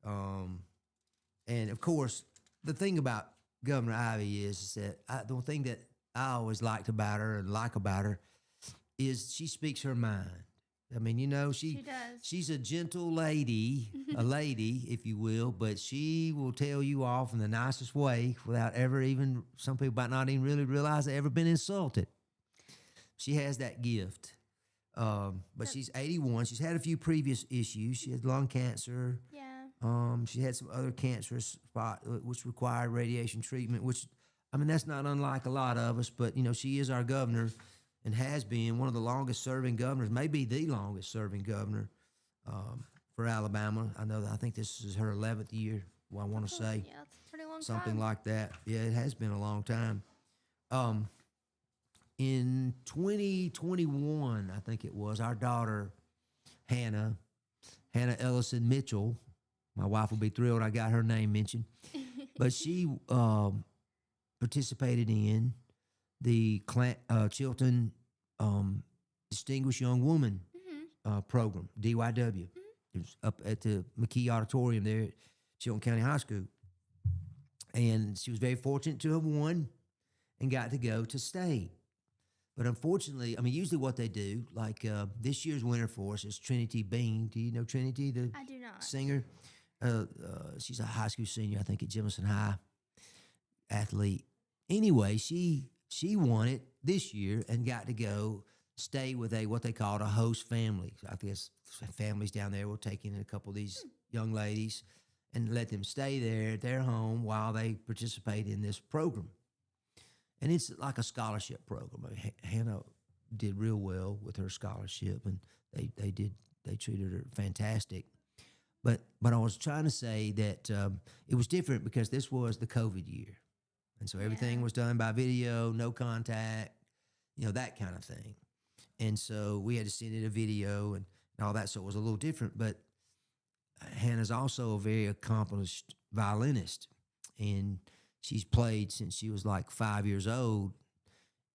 And of course, the thing about Governor Ivey is that the thing that I always liked about her and like about her is she speaks her mind. I mean, she does. She's a gentle lady, a lady, if you will, but she will tell you off in the nicest way without ever even, some people might not even really realize they've ever been insulted. She has that gift. But she's 81. She's had a few previous issues. She had lung cancer. Yeah. She had some other cancerous spot which required radiation treatment, which, that's not unlike a lot of us, but, she is our governor and has been one of the longest serving governors, maybe the longest serving governor for Alabama. I think this is her 11th year, I want to say. Yeah, it's a pretty long something time. like that. Yeah, it has been a long time. In 2021, I think it was, our daughter, Hannah Ellison Mitchell, my wife will be thrilled I got her name mentioned, but she participated in the Chilton Distinguished Young Woman program, DYW. It was up at the McKee Auditorium there at Chilton County High School. And she was very fortunate to have won and got to go to state. But unfortunately, I mean, usually what they do, like this year's winner for us is Trinity Bean. Do you know Trinity, the I do not. singer? She's a high school senior, I think, at Jemison High, athlete. Anyway, she won it this year and got to go stay with what they called a host family. I guess families down there were taking in a couple of these young ladies and let them stay there at their home while they participate in this program. And it's like a scholarship program. I mean, Hannah did real well with her scholarship, and they treated her fantastic. But I was trying to say that it was different because this was the COVID year, and so everything was done by video, no contact, that kind of thing. And so we had to send it a video and all that, so it was a little different. But Hannah's also a very accomplished violinist, and she's played since she was like 5 years old.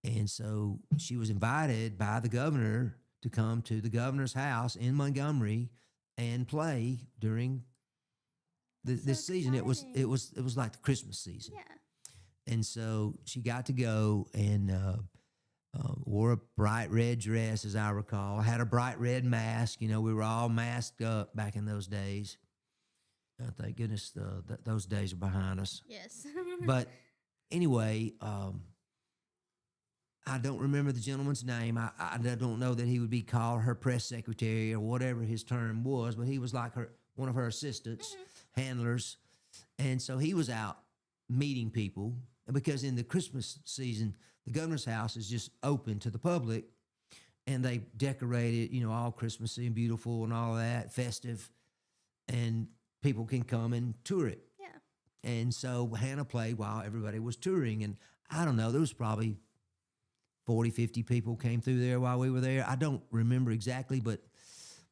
And so she was invited by the governor to come to the governor's house in Montgomery and play during this season. It was like the Christmas season. Yeah. And so she got to go and wore a bright red dress, as I recall, had a bright red mask. We were all masked up back in those days. Thank goodness those days are behind us. Yes. But anyway, I don't remember the gentleman's name. I don't know that he would be called her press secretary or whatever his term was, but he was like one of her assistants, handlers. And so he was out meeting people, because in the Christmas season, the governor's house is just open to the public, and they decorate it, all Christmassy and beautiful and all of that, festive, and people can come and tour it. Yeah. And so Hannah played while everybody was touring, and I don't know, there was probably 40, 50 people came through there while we were there. I don't remember exactly, but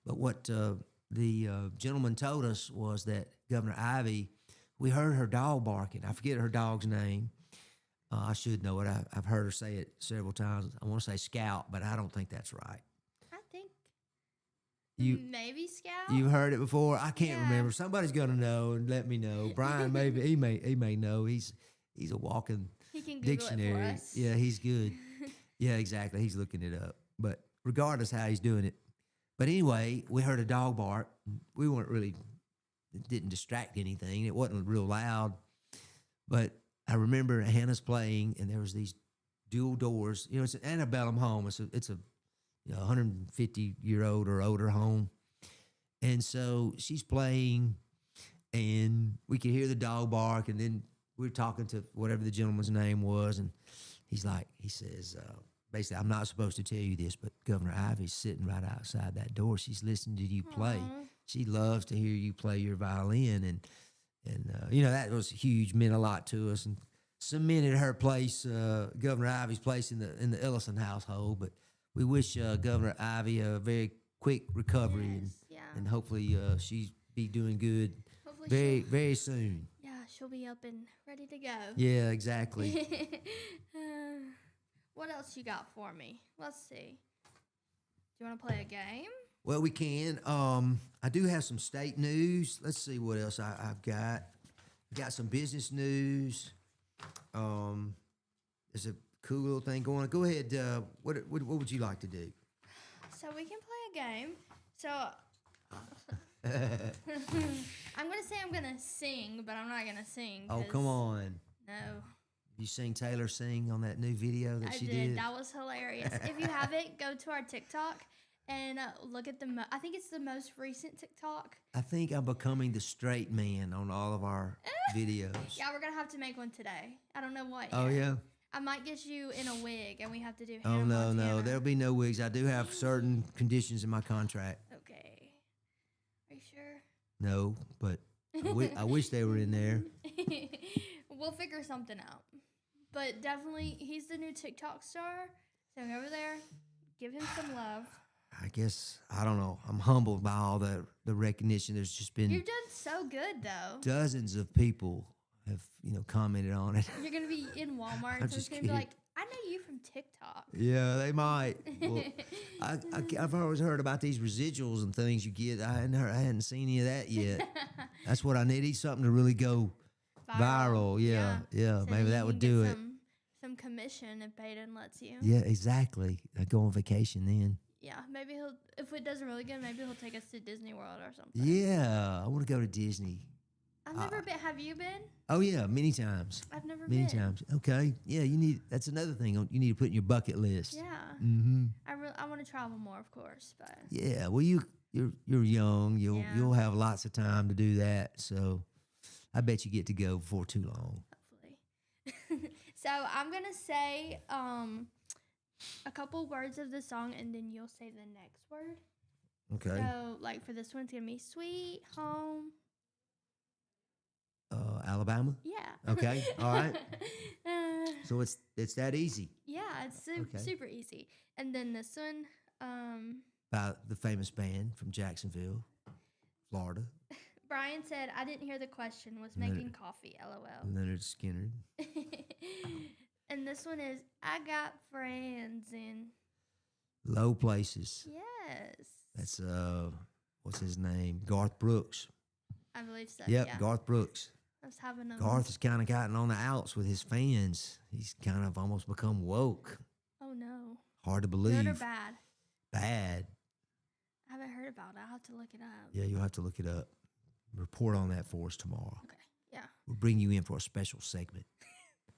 what the gentleman told us was that Governor Ivy, we heard her dog barking. I forget her dog's name. I should know it. I've heard her say it several times. I want to say Scout, but I don't think that's right. I think maybe Scout. You've heard it before? I can't remember. Somebody's going to know and let me know. Brian, maybe he may know. He's a walking dictionary. It for us. Yeah, he's good. Yeah, exactly. He's looking it up. But regardless how he's doing it. But anyway, we heard a dog bark. We it didn't distract anything. It wasn't real loud. But I remember Hannah's playing, and there was these dual doors. It's an antebellum home. It's a 150-year-old or older home. And so she's playing, and we could hear the dog bark, and then we were talking to whatever the gentleman's name was, and he says, basically, I'm not supposed to tell you this, but Governor Ivy's sitting right outside that door. She's listening to you play. Aww. She loves to hear you play your violin, and that was huge, meant a lot to us, and cemented her place, Governor Ivy's place in the Ellison household. But we wish Governor Ivy a very quick recovery, and hopefully she'll be doing good very soon. Yeah, she'll be up and ready to go. Yeah, exactly. What else you got for me? Let's see. Do you want to play a game? Well, we can. I do have some state news. Let's see what else I've got. I got some business news. There's a cool little thing going on. Go ahead. What would you like to do? So we can play a game. So I'm going to say I'm going to sing, but I'm not going to sing. Oh, come on. No. You sing Taylor sing on that new video that she did. did? That was hilarious. If you haven't, go to our TikTok and look at I think it's the most recent TikTok. I think I'm becoming the straight man on all of our videos. Yeah, we're going to have to make one today. I don't know what Oh, yet. yeah? I might get you in a wig, and we have to do Oh, Hannah no. Montana. There'll be no wigs. I do have certain conditions in my contract. Okay. Are you sure? No, but I wish they were in there. We'll figure something out. But definitely, he's the new TikTok star. So go over there, give him some love. I guess, I don't know. I'm humbled by all the recognition. There's just been You've done so good, though. dozens of people have, commented on it. You're going to be in Walmart, I'm so it's just going to be kidding. like, I know you from TikTok. Yeah, they might. Well, I've always heard about these residuals and things you get. I hadn't seen any of that yet. That's what I need. Something to really go viral. Yeah. So Maybe you that can would get do it. Some some commission if Peyton lets you. Yeah, exactly. I go on vacation then. Yeah, maybe if it does really good, maybe he'll take us to Disney World or something. Yeah, I want to go to Disney. I've never been. Have you been? Oh yeah, many times. I've never Many been. times. Okay. Yeah, that's another thing you need to put in your bucket list. Yeah. Mm-hmm. I want to travel more, of course, but. Yeah. Well, you're young. You'll have lots of time to do that. So, I bet you get to go before too long. Hopefully. So I'm gonna say a couple words of the song, and then you'll say the next word. Okay. So like for this one, it's gonna be sweet home. Alabama. Yeah. Okay. All right. So it's that easy. Yeah, it's super easy. And then this one, About the famous band from Jacksonville, Florida. Brian said, I didn't hear the question, was making coffee, LOL. Leonard Skinner. And this one is, I got friends in. Low Places. Yes. That's what's his name? Garth Brooks. I believe so. Yep, yeah. Garth Brooks. I was having a. Garth has kind of gotten on the outs with his fans. He's kind of almost become woke. Oh no. Hard to believe. Good or bad? Bad. I haven't heard about it. I'll have to look it up. Yeah, you'll have to look it up. Report on that for us tomorrow. Okay. Yeah. We'll bring you in for a special segment.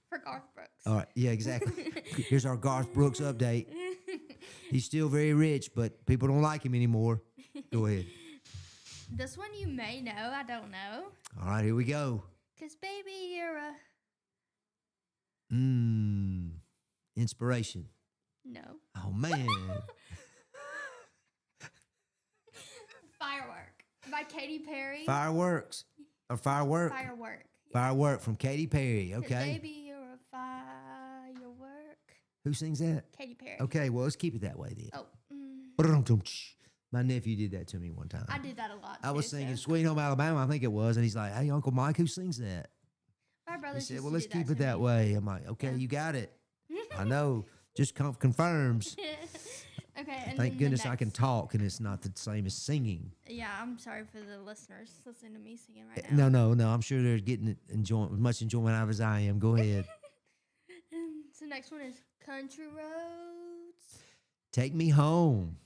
For Garth Brooks. All right. Yeah, exactly. Here's our Garth Brooks update. He's still very rich, but people don't like him anymore. Go ahead. This one you may know. I don't know. All right, here we go. 'Cause baby, you're a. Inspiration. No. Oh, man. Firework by Katy Perry. Fireworks. Or firework? Firework. Yeah. Firework from Katy Perry. 'Cause Okay. baby, you're a firework. Who sings that? Katy Perry. Okay, well, let's keep it that way then. Oh. My nephew did that to me one time. I did that a lot. I was too, singing so. Sweet Home Alabama, I think it was, and he's like, "Hey, Uncle Mike, who sings that?" My He brother said, "Well, let's keep it that way. way." I'm like, "Okay, you got it. I know. Just confirms." Okay. And Thank then goodness the I can next- talk, and it's not the same as singing. Yeah, I'm sorry for the listeners listening to me singing right now. No. I'm sure they're getting as much enjoyment out of as I am. Go ahead. So next one is Country Roads. Take me home.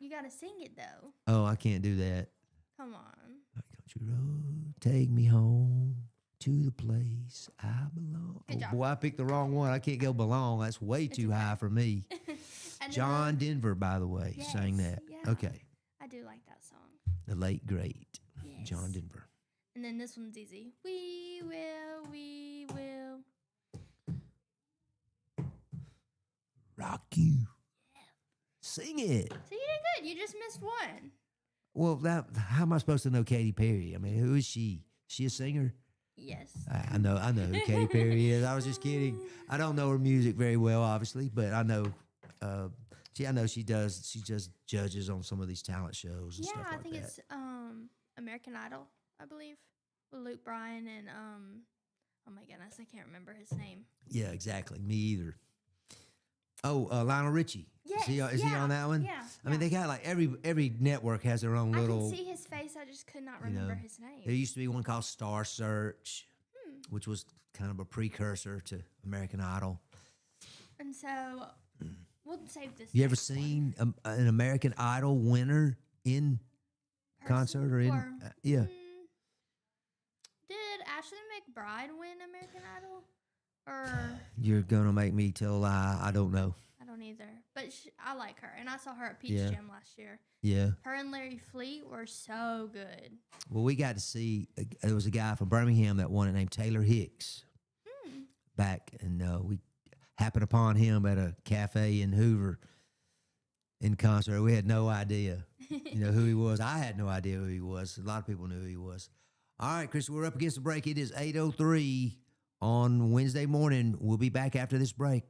You gotta sing it though. Oh, I can't do that. Come on. Country road, take me home to the place I belong. Good job. Boy, I picked the wrong one. I can't go belong. That's way too high for me. And John Denver, by the way, sang Yes, that. yeah. Okay. I do like that song. The late, great Yes. John Denver. And then this one's easy. We will. Rock you. Sing it. So you did good. You just missed one. Well, how am I supposed to know Katy Perry? I mean, who is she? Is she a singer? Yes. I know who Katy Perry is. I was just kidding. I don't know her music very well, obviously, but I know. I know she does. She just judges on some of these talent shows and Yeah, stuff I like think that. it's American Idol, I believe, with Luke Bryan and oh my goodness, I can't remember his name. Yeah, exactly. Me either. Oh, Lionel Richie. Yes, Is he on that one? Yeah. I mean, they got like every network has their own I little. can see his face. I just could not you know, remember his name. There used to be one called Star Search, which was kind of a precursor to American Idol. And so we'll save this. You ever next one. seen an American Idol winner in concert or in? Yeah. Did Ashley McBride win American Idol? Or You're gonna make me tell a lie. I don't know. I don't either. But I like her, and I saw her at Peach Yeah. Jam last year. Yeah. Her and Larry Fleet were so good. Well, we got to see. There was a guy from Birmingham that won it named Taylor Hicks. Back, and we happened upon him at a cafe in Hoover in concert. We had no idea, who he was. I had no idea who he was. A lot of people knew who he was. All right, Chris, we're up against the break. It is 8:03 on Wednesday morning. We'll be back after this break.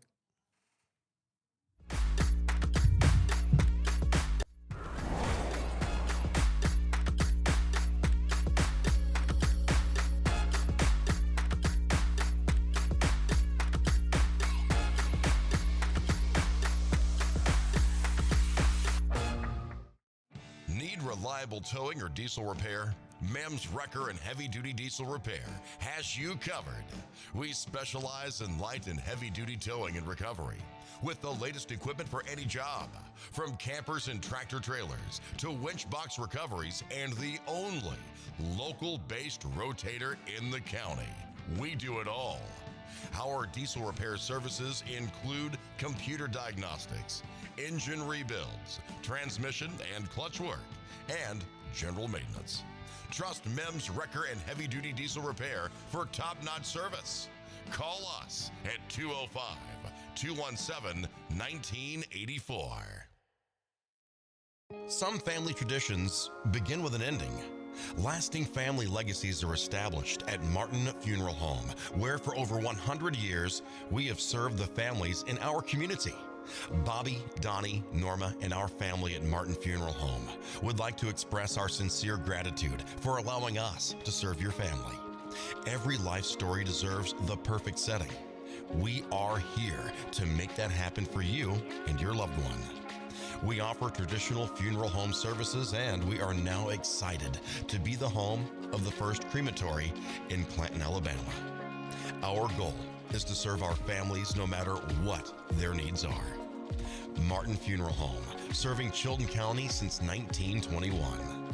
Need reliable towing or diesel repair? Mims Wrecker and Heavy Duty Diesel Repair has you covered. We specialize in light and heavy duty towing and recovery with the latest equipment for any job, from campers and tractor trailers to winch box recoveries, and the only local-based rotator in the county. We do it all. Our diesel repair services include computer diagnostics, engine rebuilds, transmission and clutch work, and general maintenance. Trust Mims Wrecker and Heavy Duty Diesel Repair for top-notch service. Call us at 205-217-1984. Some family traditions begin with an ending. Lasting family legacies are established at Martin Funeral Home, where for over 100 years, we have served the families in our community. Bobby, Donnie, Norma, and our family at Martin Funeral Home would like to express our sincere gratitude for allowing us to serve your family. Every life story deserves the perfect setting. We are here to make that happen for you and your loved one. We offer traditional funeral home services, and we are now excited to be the home of the first crematory in Clanton, Alabama. Our goal is to serve our families no matter what their needs are. Martin Funeral Home, serving Chilton County since 1921.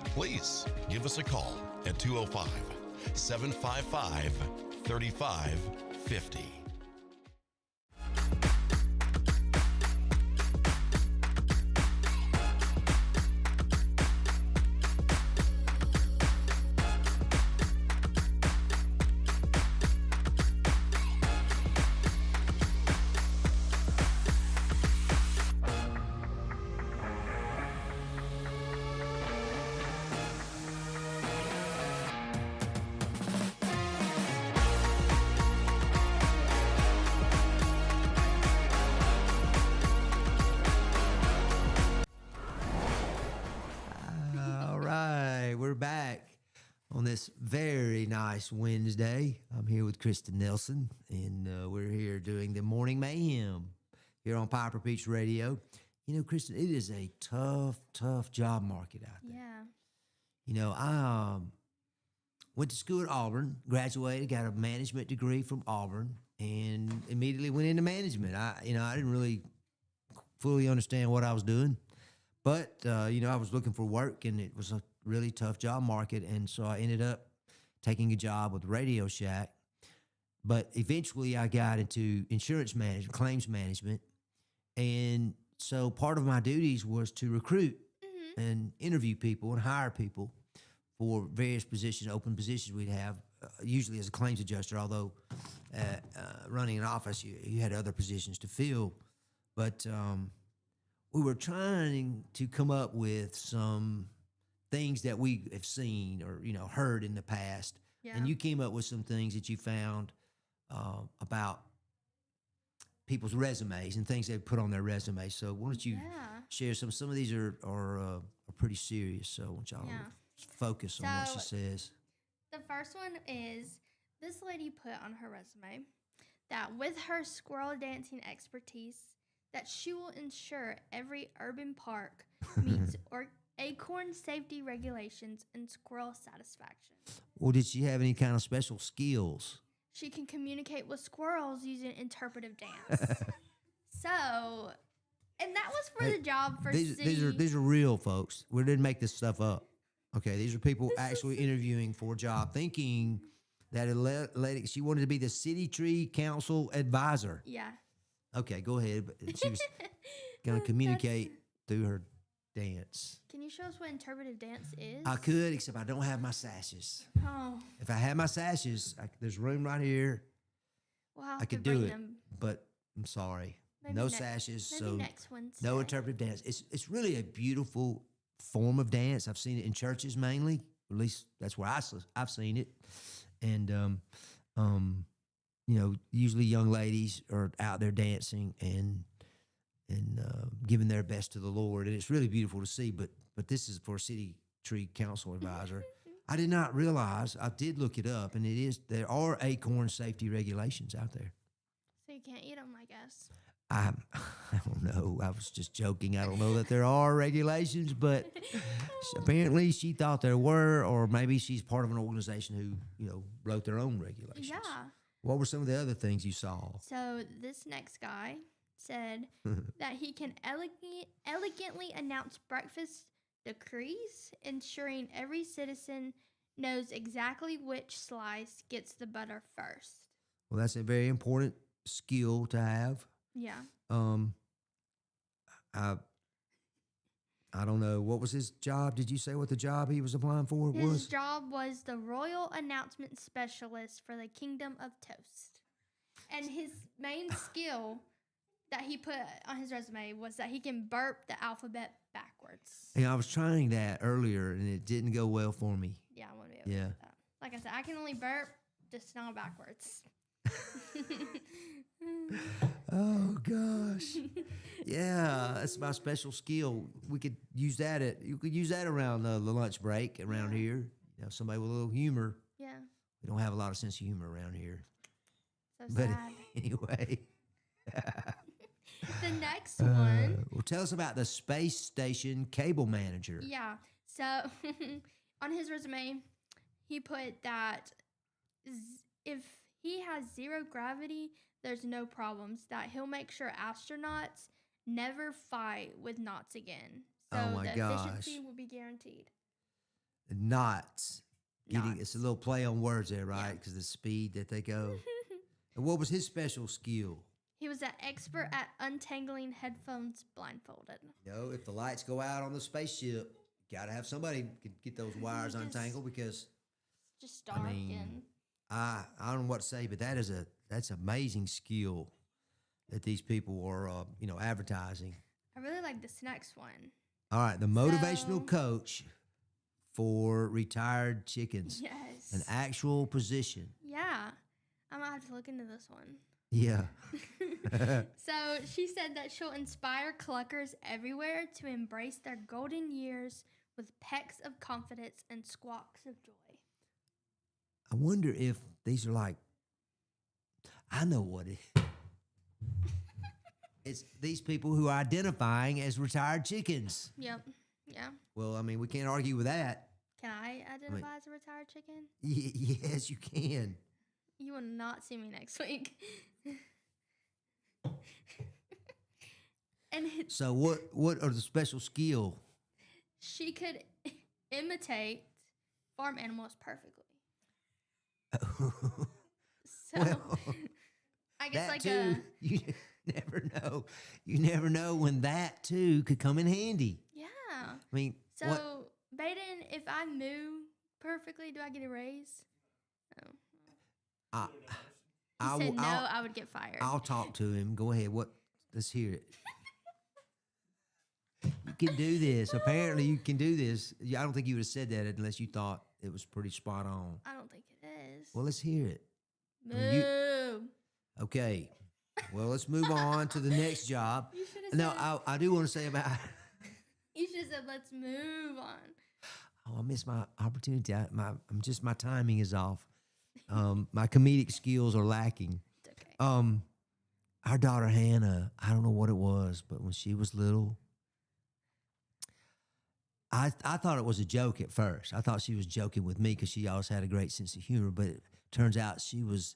Please give us a call at 205-755-3550. We're back on this very nice Wednesday. I'm here with Kristin Nelson, and we're here doing the Morning Mayhem here on Piper Peach Radio. You know, Kristin, it is a tough job market out there. Yeah. You know, I went to school at Auburn, graduated, got a management degree from Auburn, and immediately went into management. I didn't really fully understand what I was doing, but I was looking for work, and it was a really tough job market, and so I ended up taking a job with Radio Shack. But eventually I got into insurance management, claims management, and so part of my duties was to recruit and interview people and hire people for various positions, open positions we'd have, usually as a claims adjuster, although running an office, you had other positions to fill. But we were trying to come up with some things that we have seen or, heard in the past. Yeah. And you came up with some things that you found about people's resumes and things they put on their resumes. So why don't you share some of these are pretty serious. So I want y'all to focus on what she says. The first one is, this lady put on her resume that with her squirrel dancing expertise, that she will ensure every urban park meets acorn safety regulations and squirrel satisfaction. Well, did she have any kind of special skills? She can communicate with squirrels using interpretive dance. And that was for the job for these are real folks. We didn't make this stuff up. Okay, these are people actually interviewing for a job, thinking that a lady, she wanted to be the city tree council advisor. Yeah. Okay, go ahead. But she was going to communicate through her dance. Can you show us what interpretive dance is? I could, except I don't have my sashes. Oh. If I had my sashes, there's room right here. Well, I could do it, but I'm sorry. No sashes, so no interpretive dance. It's really a beautiful form of dance. I've seen it in churches mainly. At least that's where I've seen it. And usually young ladies are out there dancing and giving their best to the Lord, and it's really beautiful to see. But this is for a city tree council advisor. I did not realize. I did look it up, and there are acorn safety regulations out there. So you can't eat them, I guess. I don't know. I was just joking. I don't know that there are regulations, but apparently she thought there were, or maybe she's part of an organization who, wrote their own regulations. Yeah. What were some of the other things you saw? So this next guy said that he can elegantly announce breakfast decrees, ensuring every citizen knows exactly which slice gets the butter first. Well, that's a very important skill to have. Yeah. I don't know. What was his job? Did you say what the job he was applying for was? His job was the Royal Announcement Specialist for the Kingdom of Toast. And his main skill that he put on his resume was that he can burp the alphabet backwards. Yeah, I was trying that earlier, and it didn't go well for me. Yeah, I want to be able to do that. Like I said, I can only burp, just not backwards. Oh gosh, yeah, that's my special skill. We could use that you could use that around the lunch break around here. Somebody with a little humor. Yeah. We don't have a lot of sense of humor around here. So But sad. anyway, The next one. well, tell us about the space station cable manager. Yeah. So on his resume, he put that if he has zero gravity, there's no problems. That he'll make sure astronauts never fight with knots again. So Oh my the gosh. efficiency will be guaranteed. Knots. Knots. It's a little play on words there, right? Yeah. Because the speed that they go. And what was his special skill? He was an expert at untangling headphones blindfolded. If the lights go out on the spaceship, got to have somebody who can get those wires Just- untangled because Just dark and I don't know what to say, but that's amazing skill that these people are advertising. I really like this next one. All right, the motivational So- coach for retired chickens, Yes. an actual position. Yeah. I might have to look into this one. Yeah. So she said that she'll inspire cluckers everywhere to embrace their golden years with pecks of confidence and squawks of joy. I wonder if these are like, I know what it it's these people who are identifying as retired chickens. Yep. Yeah. Well, I mean, we can't argue with that. Can I identify as a retired chicken? Yes, you can. You will not see me next week. And So what are the special skill? she could imitate farm animals perfectly. So Well, I guess that like too, you never know. You never know when that too could come in handy. yeah. I mean, So what? Baden, if I moo perfectly, do I get a raise? No. I, He I said will- no, I'll, I would get fired. I'll talk to him. Go ahead. Let's hear it. You can do this. Apparently, you can do this. I don't think you would have said that unless you thought it was pretty spot on. I don't think it is. Well, let's hear it. Moo. mean, Okay. Well, let's move on to the next job. You should have No, said. I do want to say about. You should have said, "Let's move on." Oh, I missed my opportunity. My timing is off. My comedic skills are lacking. It's okay. Our daughter Hannah, I don't know what it was, but when she was little, I thought it was a joke at first. I thought she was joking with me because she always had a great sense of humor. But it turns out she was,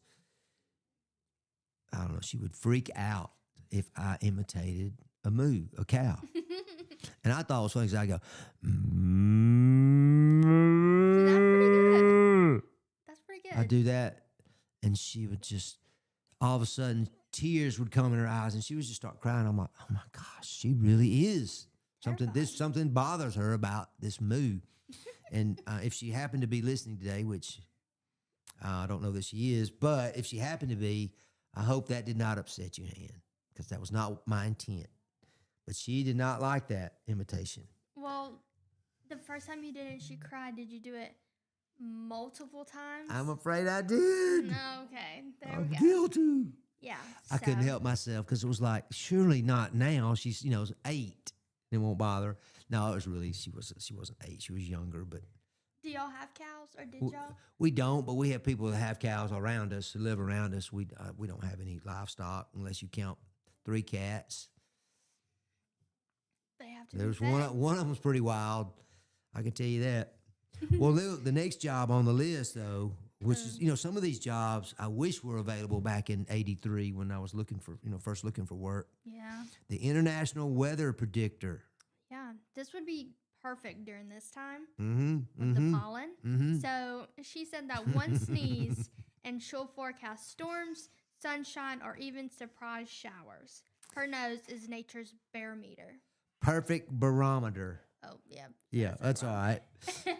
I don't know, she would freak out if I imitated a moo, a cow. And I thought it was funny because I go, That's pretty good. I do that, and she would just, all of a sudden, tears would come in her eyes, and she would just start crying. I'm like, oh my gosh, she really is. Something bothers her about this moo. And if she happened to be listening today, which I don't know that she is, but if she happened to be, I hope that did not upset you, Han, because that was not my intent. But she did not like that imitation. Well, the first time you did it, she cried. Did you do it multiple times? I'm afraid I did. No, okay. There I'm we go. guilty. Yeah. I couldn't so- help myself because it was like, surely not now. She's 8. It won't bother her. No, it was really she wasn't 8. She was younger, but Do y'all have cows, or did y'all? we don't. But we have people that have cows around us who live around us. We don't have any livestock unless you count 3 cats. They have to. There be was fed. one of them was pretty wild. I can tell you that. Well, the next job on the list, though, which is, some of these jobs I wish were available back in '83 when I was first looking for work. Yeah. The International Weather Predictor. Yeah. This would be perfect during this time Mm-hmm. with the pollen. So she said that one sneeze and she'll forecast storms, sunshine, or even surprise showers. Her nose is nature's barometer. Perfect barometer. Oh, yeah. Yeah, that's all right.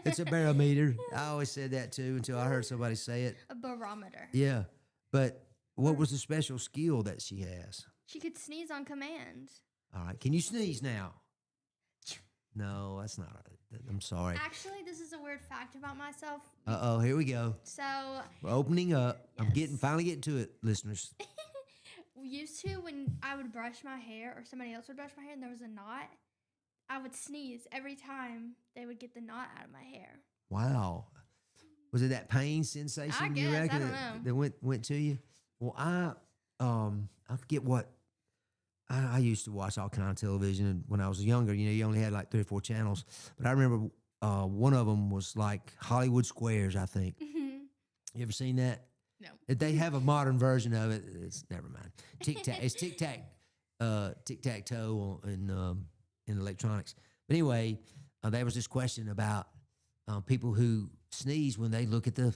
It's a barometer. I always said that too until I heard somebody say it. A barometer. Yeah. But what was the special skill that she has? She could sneeze on command. All right. Can you sneeze now? No, that's not right. I'm sorry. Actually, this is a weird fact about myself. Uh-oh, here we go. So We're opening up. I'm Yes. finally getting to it, listeners. used to, when I would brush my hair or somebody else would brush my hair and there was a knot, I would sneeze every time they would get the knot out of my hair. Wow. Was it that pain sensation I you guess, I reckon don't that, know. that went to you? Well, I forget what I used to watch all kind of television, and when I was younger, you only had like 3 or 4 channels. But I remember one of them was like Hollywood Squares, I think. You ever seen that? No. They have a modern version of it. It's never mind. Tic Tac. It's Tic Tac Toe in electronics. But anyway, there was this question about people who sneeze when they look at the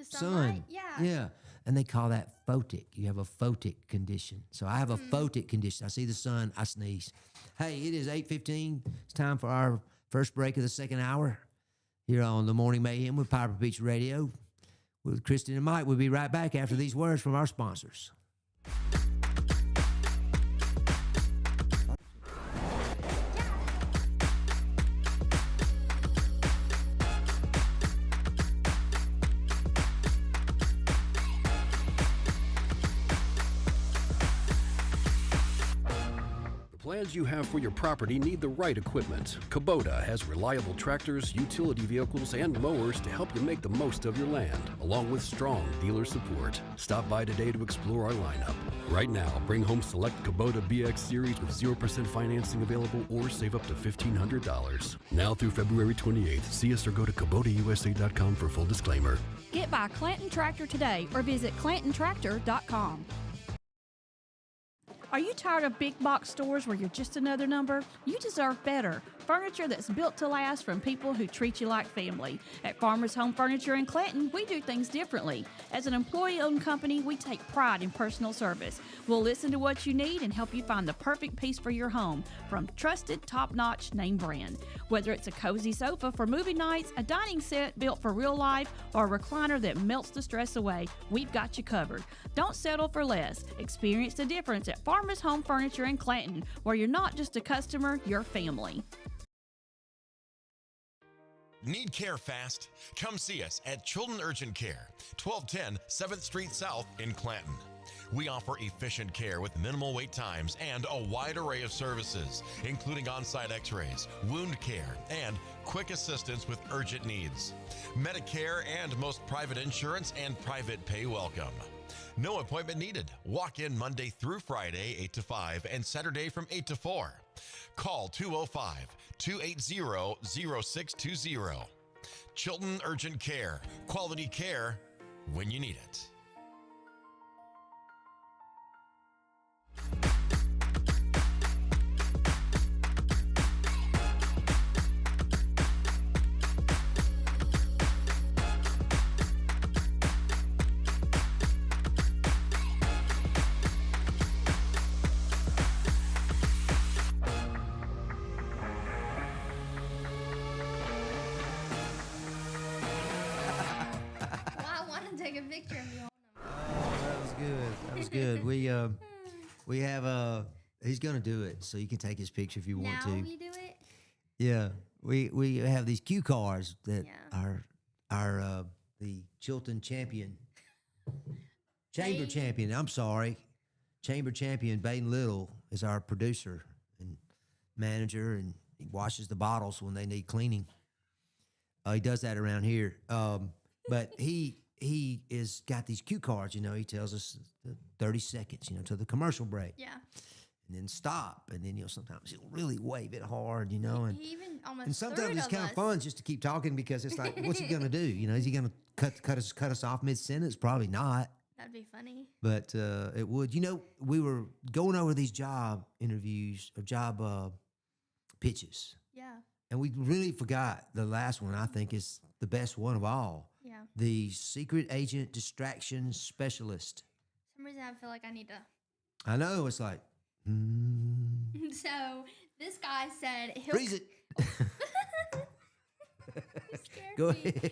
sunlight? sun. Yeah. Yeah. And they call that photic. You have a photic condition. So I have a photic condition. I see the sun, I sneeze. Hey, it is 8:15. It's time for our first break of the second hour here on the Morning Mayhem with Piper Beach Radio. With Kristin and Mike, we'll be right back after these words from our sponsors. Plans you have for your property need the right equipment. Kubota has reliable tractors, utility vehicles, and mowers to help you make the most of your land, along with strong dealer support. Stop by today to explore our lineup. Right now, bring home select Kubota BX Series with 0% financing available or save up to $1,500. Now through February 28th, see us or go to KubotaUSA.com for full disclaimer. Get by Clanton Tractor today or visit ClantonTractor.com. Are you tired of big box stores where you're just another number? You deserve better. Furniture that's built to last from people who treat you like family. At Farmers Home Furniture in Clanton, we do things differently. As an employee-owned company, we take pride in personal service. We'll listen to what you need and help you find the perfect piece for your home from trusted, top-notch name brand. Whether it's a cozy sofa for movie nights, a dining set built for real life, or a recliner that melts the stress away, we've got you covered. Don't settle for less. Experience the difference at Farmers Home Furniture in Clanton, where you're not just a customer, you're family. Need care fast? Come see us at Children Urgent Care, 1210 7th Street South in Clanton. We offer efficient care with minimal wait times and a wide array of services, including on-site x-rays, wound care, and quick assistance with urgent needs. Medicare and most private insurance and private pay welcome. No appointment needed. Walk in Monday through Friday, 8 to 5, and Saturday from 8 to 4. Call 205-280-0620. Chilton Urgent Care. Quality care when you need it. Take a picture of you. That was good. That was good. We have he's gonna do it, so you can take his picture if you want to. Now we do it. Yeah, we have these cue cards that are the Chilton champion, chamber champion. I'm sorry, chamber champion. Baden Little is our producer and manager, and he washes the bottles when they need cleaning. He does that around here, but he is got these cue cards. He tells us the 30 seconds, to the commercial break. Yeah. and then stop, and then sometimes he'll really wave it hard, and He even almost and sometimes threw it it's kind of us. fun just to keep talking because it's like, what's he gonna do? Is he gonna cut us off mid sentence? Probably not. That'd be funny. But it would. We were going over these job interviews or job pitches, Yeah. and we really forgot the last one. I think is the best one of all. Yeah. The secret agent distraction specialist. For some reason, I feel like I need to. I know it's like, So this guy said he'll freeze it. You scared Go me. ahead.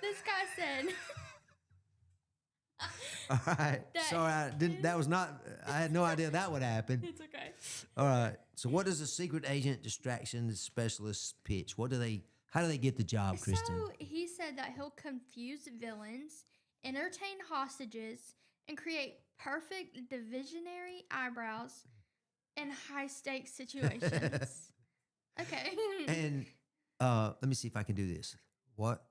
This guy said. All right. That- Sorry, I had no idea that would happen. It's okay. All right. So what does a secret agent distraction specialist pitch? How do they get the job, Kristin? So he said that he'll confuse villains, entertain hostages, and create perfect divisionary eyebrows in high stakes situations. Okay. And let me see if I can do this. What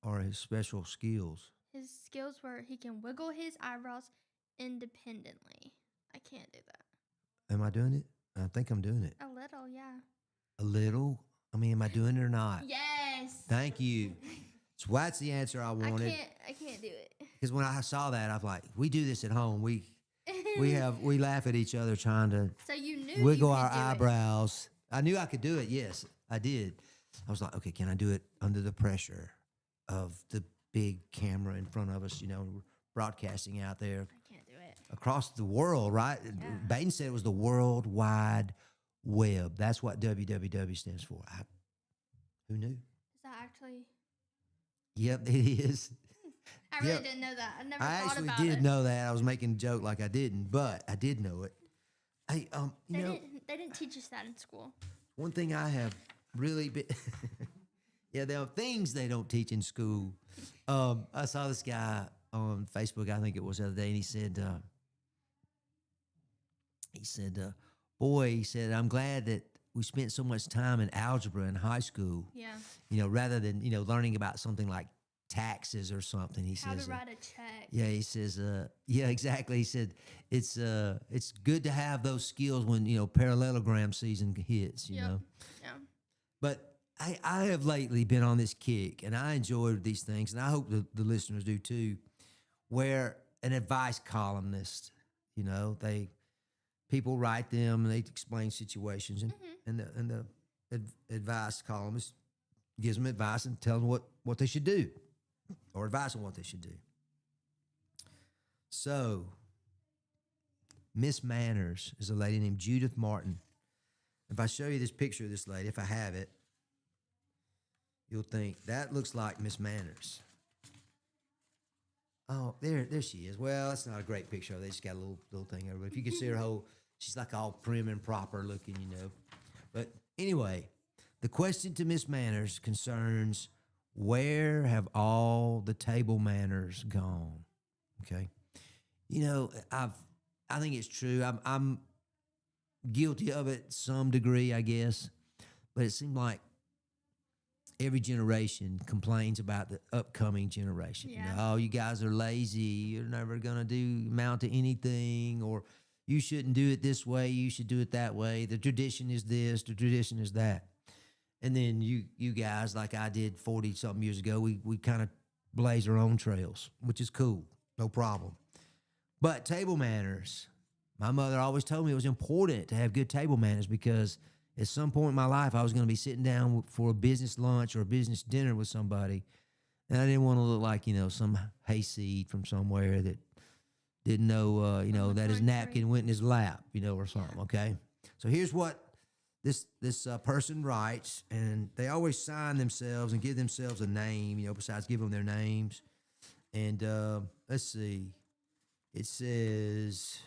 are his special skills? His skills were he can wiggle his eyebrows independently. I can't do that. Am I doing it? I think I'm doing it. A little, yeah. A little? I mean, am I doing it or not? Yes. Thank you. So that's the answer I wanted. I can't do it. Because when I saw that, I'm like, we do this at home. We laugh at each other trying to So you knew wiggle you could our do it. eyebrows. I knew I could do it. Yes, I did. I was like, okay, can I do it under the pressure of the big camera in front of us? We're broadcasting out there I can't do it. across the world, right? Baden said it was the World Wide Web. That's what WWW stands for. Who knew? Is that actually? Yep, it is. I really Yep. didn't know that. I never I thought actually about did it. know that. I was making a joke like I didn't, but I did know it. Hey, They didn't teach us that in school. one thing I have really been, there are things they don't teach in school. I saw this guy on Facebook, I think it was the other day, and he said, boy, he said, I'm glad that we spent so much time in algebra in high school. Yeah. Rather than, learning about something like taxes or something. He How says, to write a check. yeah, he says, yeah, exactly. He said, it's good to have those skills when, parallelogram season hits, Yeah. But I have lately been on this kick, and I enjoyed these things, and I hope the listeners do too, where an advice columnist, people write them, and they explain situations, and the advice columnist gives them advice and tells them what they should do, or advice on what they should do. So, Miss Manners is a lady named Judith Martin. If I show you this picture of this lady, if I have it, you'll think, that looks like Miss Manners. Oh, there she is. Well, that's not a great picture. They just got a little thing over. But if you can see her whole, she's like all prim and proper looking, But anyway, the question to Miss Manners concerns, where have all the table manners gone? Okay. I think it's true. I'm guilty of it to some degree, I guess. But it seemed like every generation complains about the upcoming generation. Yeah. Oh, you guys are lazy. You're never going to amount to anything. Or you shouldn't do it this way. You should do it that way. The tradition is this. The tradition is that. And then you guys, like I did 40-something years ago, we kind of blaze our own trails, which is cool. No problem. But table manners, my mother always told me it was important to have good table manners because at some point in my life, I was going to be sitting down for a business lunch or a business dinner with somebody, and I didn't want to look like, some hayseed from somewhere that didn't know, that his napkin went in his lap, or something, okay? So here's what this person writes, and they always sign themselves and give themselves a name, besides giving them their names. And let's see. It says,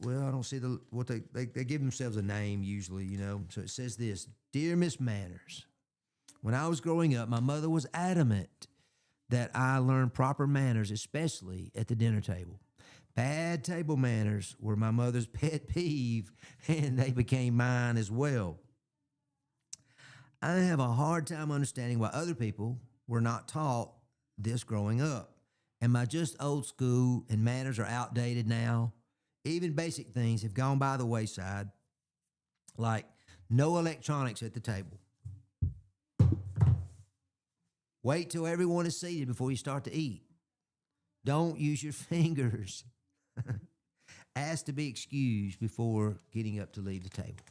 well, I don't see what they give themselves a name usually, So it says this: Dear Miss Manners, when I was growing up, my mother was adamant that I learn proper manners, especially at the dinner table. Bad table manners were my mother's pet peeve, and they became mine as well. I have a hard time understanding why other people were not taught this growing up, Am I just old school and manners are outdated now? Even basic things have gone by the wayside, like no electronics at the table. Wait till everyone is seated before you start to eat. Don't use your fingers. Ask to be excused before getting up to leave the table.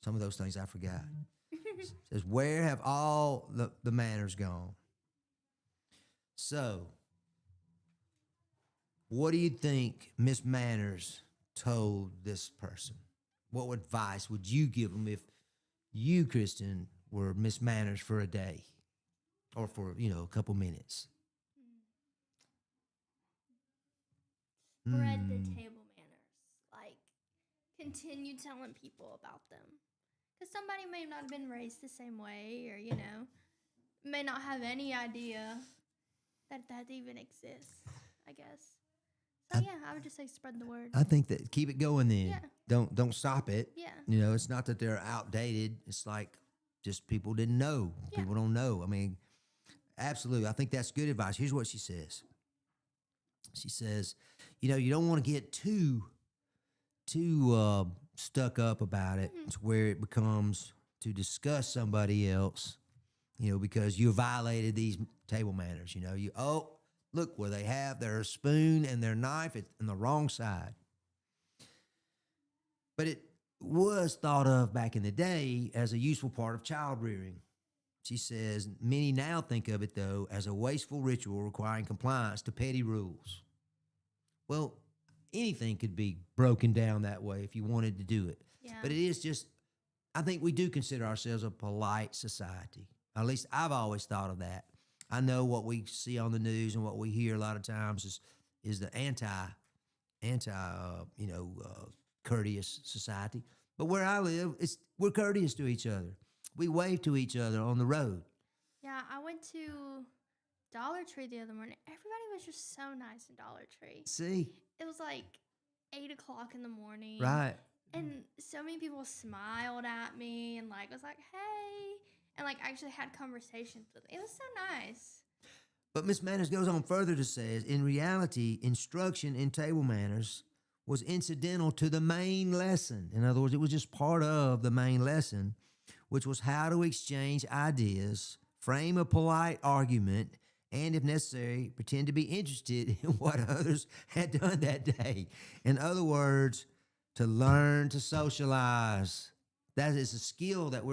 Some of those things I forgot. It says, where have all the manners gone? So, what do you think Miss Manners told this person? What advice would you give them if you, Kristin, were Miss Manners for a day or for, a couple minutes? Spread the table manners. Like, continue telling people about them. Because somebody may not have been raised the same way or, may not have any idea that even exists, I guess. So, I would just say spread the word. I think that keep it going then. Yeah. Don't stop it. Yeah. It's not that they're outdated. It's like just people didn't know. Yeah. People don't know. I mean, absolutely. I think that's good advice. Here's what she says. She says, you don't want to get too stuck up about it to where it becomes to discuss somebody else, because you violated these table manners. Look where they have their spoon and their knife on the wrong side. But it was thought of back in the day as a useful part of child rearing. She says, many now think of it, though, as a wasteful ritual requiring compliance to petty rules. Well, anything could be broken down that way if you wanted to do it. Yeah. But it is just, I think we do consider ourselves a polite society. At least I've always thought of that. I know what we see on the news and what we hear a lot of times is the courteous society. But where I live, we're courteous to each other. We wave to each other on the road. Yeah, I went to Dollar Tree the other morning. Everybody was just so nice in Dollar Tree. See? It was like 8 o'clock in the morning. Right. And so many people smiled at me and was like, hey, and actually had conversations with me. It was so nice. But Miss Manners goes on further to say, in reality, instruction in table manners was incidental to the main lesson. In other words, it was just part of the main lesson, which was how to exchange ideas, frame a polite argument, and, if necessary, pretend to be interested in what others had done that day. In other words, to learn to socialize. That is a skill that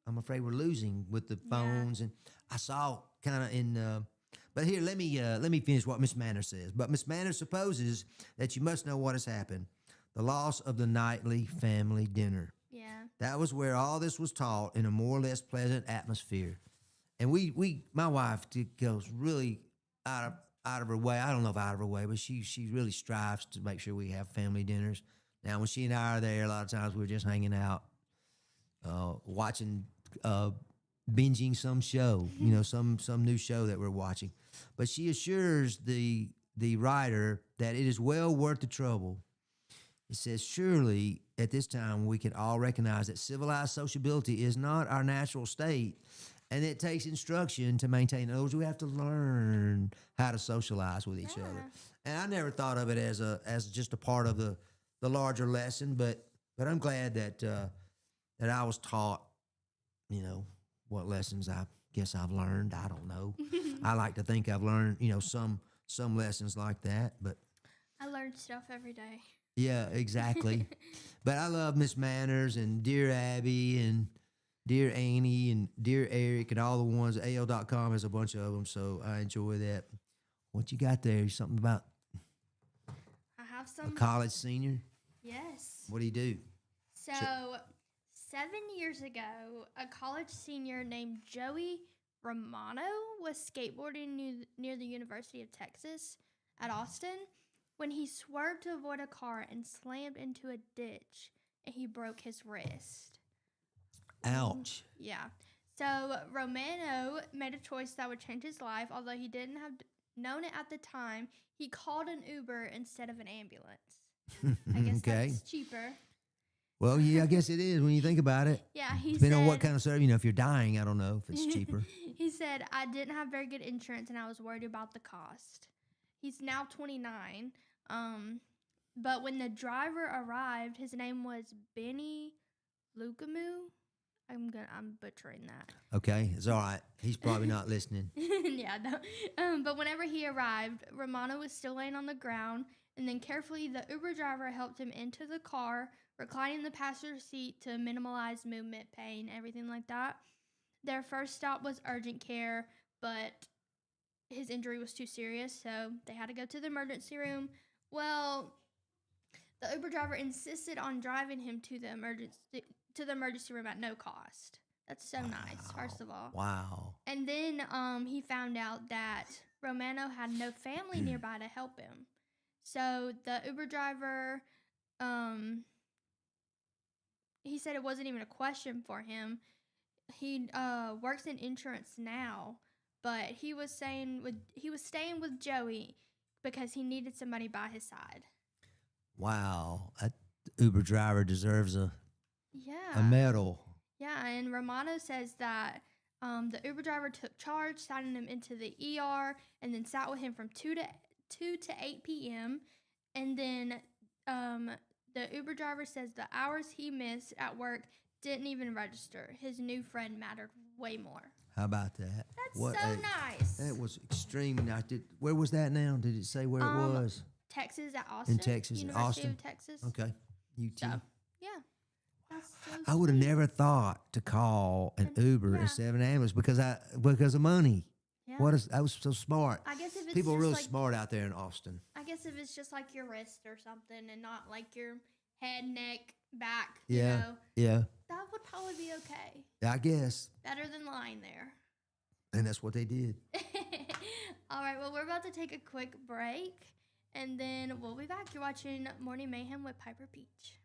I'm afraid we're losing with the phones. And I saw kind of in, but here, let me finish what Miss Manners says. But Miss Manners supposes that you must know what has happened. The loss of the nightly family dinner. Yeah. That was where all this was taught in a more or less pleasant atmosphere. And my wife goes really out of her way. I don't know if out of her way, but she really strives to make sure we have family dinners. Now, when she and I are there, a lot of times we're just hanging out, watching, binging some show, some new show that we're watching. But she assures the writer that it is well worth the trouble. It says, surely at this time we can all recognize that civilized sociability is not our natural state, and it takes instruction to maintain. In other words, we have to learn how to socialize with each other. And I never thought of it as just a part of the larger lesson, but I'm glad that I was taught, what lessons I guess I've learned. I don't know. I like to think I've learned, some lessons like that, but I learned stuff every day. Yeah, exactly. But I love Miss Manners and Dear Abby and Dear Annie and Dear Eric and all the ones. AL.com has a bunch of them, so I enjoy that. What you got there? Something about I have a some. college senior? Yes. What do you do? So, 7 years ago, a college senior named Joey Romano was skateboarding near the University of Texas at Austin when he swerved to avoid a car and slammed into a ditch, and he broke his wrist. Ouch. Yeah. So Romano made a choice that would change his life, although he didn't have known it at the time. He called an Uber instead of an ambulance. I guess that's cheaper. Well, yeah, I guess it is when you think about it. Yeah, he Depending said, on what kind of service, if you're dying, I don't know if it's cheaper. He said, I didn't have very good insurance and I was worried about the cost. He's now 29. But when the driver arrived, his name was Benny Lukamu. I'm butchering that. Okay, it's all right. He's probably not listening. Yeah, no. But whenever he arrived, Romano was still laying on the ground, and then carefully the Uber driver helped him into the car, reclining the passenger seat to minimize movement, pain, everything like that. Their first stop was urgent care, but his injury was too serious, so they had to go to the emergency room. Well, the Uber driver insisted on driving him to the emergency room at no cost. That's so nice, first of all. Wow. And then he found out that Romano had no family nearby to help him. So the Uber driver, he said it wasn't even a question for him. He works in insurance now, but he was staying with Joey because he needed somebody by his side. Wow. That Uber driver deserves a Yeah. medal. Yeah, and Romano says that the Uber driver took charge, signing him into the ER, and then sat with him from 2 to 8 p.m. And then the Uber driver says the hours he missed at work didn't even register. His new friend mattered way more. How about that? That's nice. That was extremely nice. Where was that now? Did it say where it was? Texas at Austin. In Texas, University Austin? of Texas. Okay. UT. So, yeah. That's so I would have sweet. never thought to call an Uber Yeah. instead of an ambulance because of money. Yeah. That was so smart. I guess if it's People are just real like, smart out there in Austin. I guess if it's just like your wrist or something and not like your head, neck, back, Yeah. you know, Yeah. that would probably be okay. I guess. Better than lying there. And that's what they did. All right, well, we're about to take a quick break, and then we'll be back. You're watching Morning Mayhem with Piper Peach.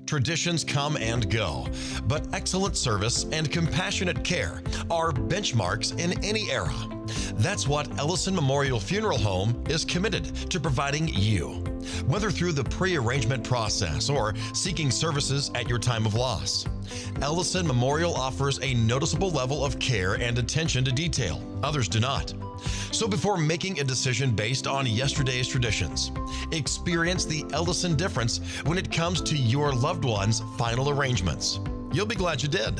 Traditions come and go, but excellent service and compassionate care are benchmarks in any era. That's what Ellison Memorial Funeral Home is committed to providing you, whether through the pre-arrangement process or seeking services at your time of loss. Ellison Memorial offers a noticeable level of care and attention to detail. Others do not. So before making a decision based on yesterday's traditions, experience the Ellison difference when it comes to your loved one's final arrangements. You'll be glad you did.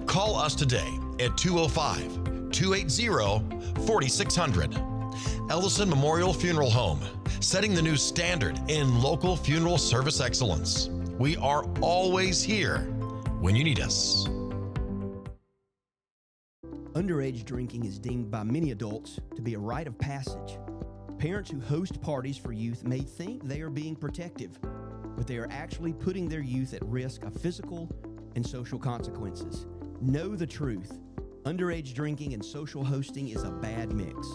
Call us today at 205-280-4600. Ellison Memorial Funeral Home, setting the new standard in local funeral service excellence. We are always here when you need us. Underage drinking is deemed by many adults to be a rite of passage. Parents who host parties for youth may think they are being protective, but they are actually putting their youth at risk of physical and social consequences. Know the truth. Underage drinking and social hosting is a bad mix.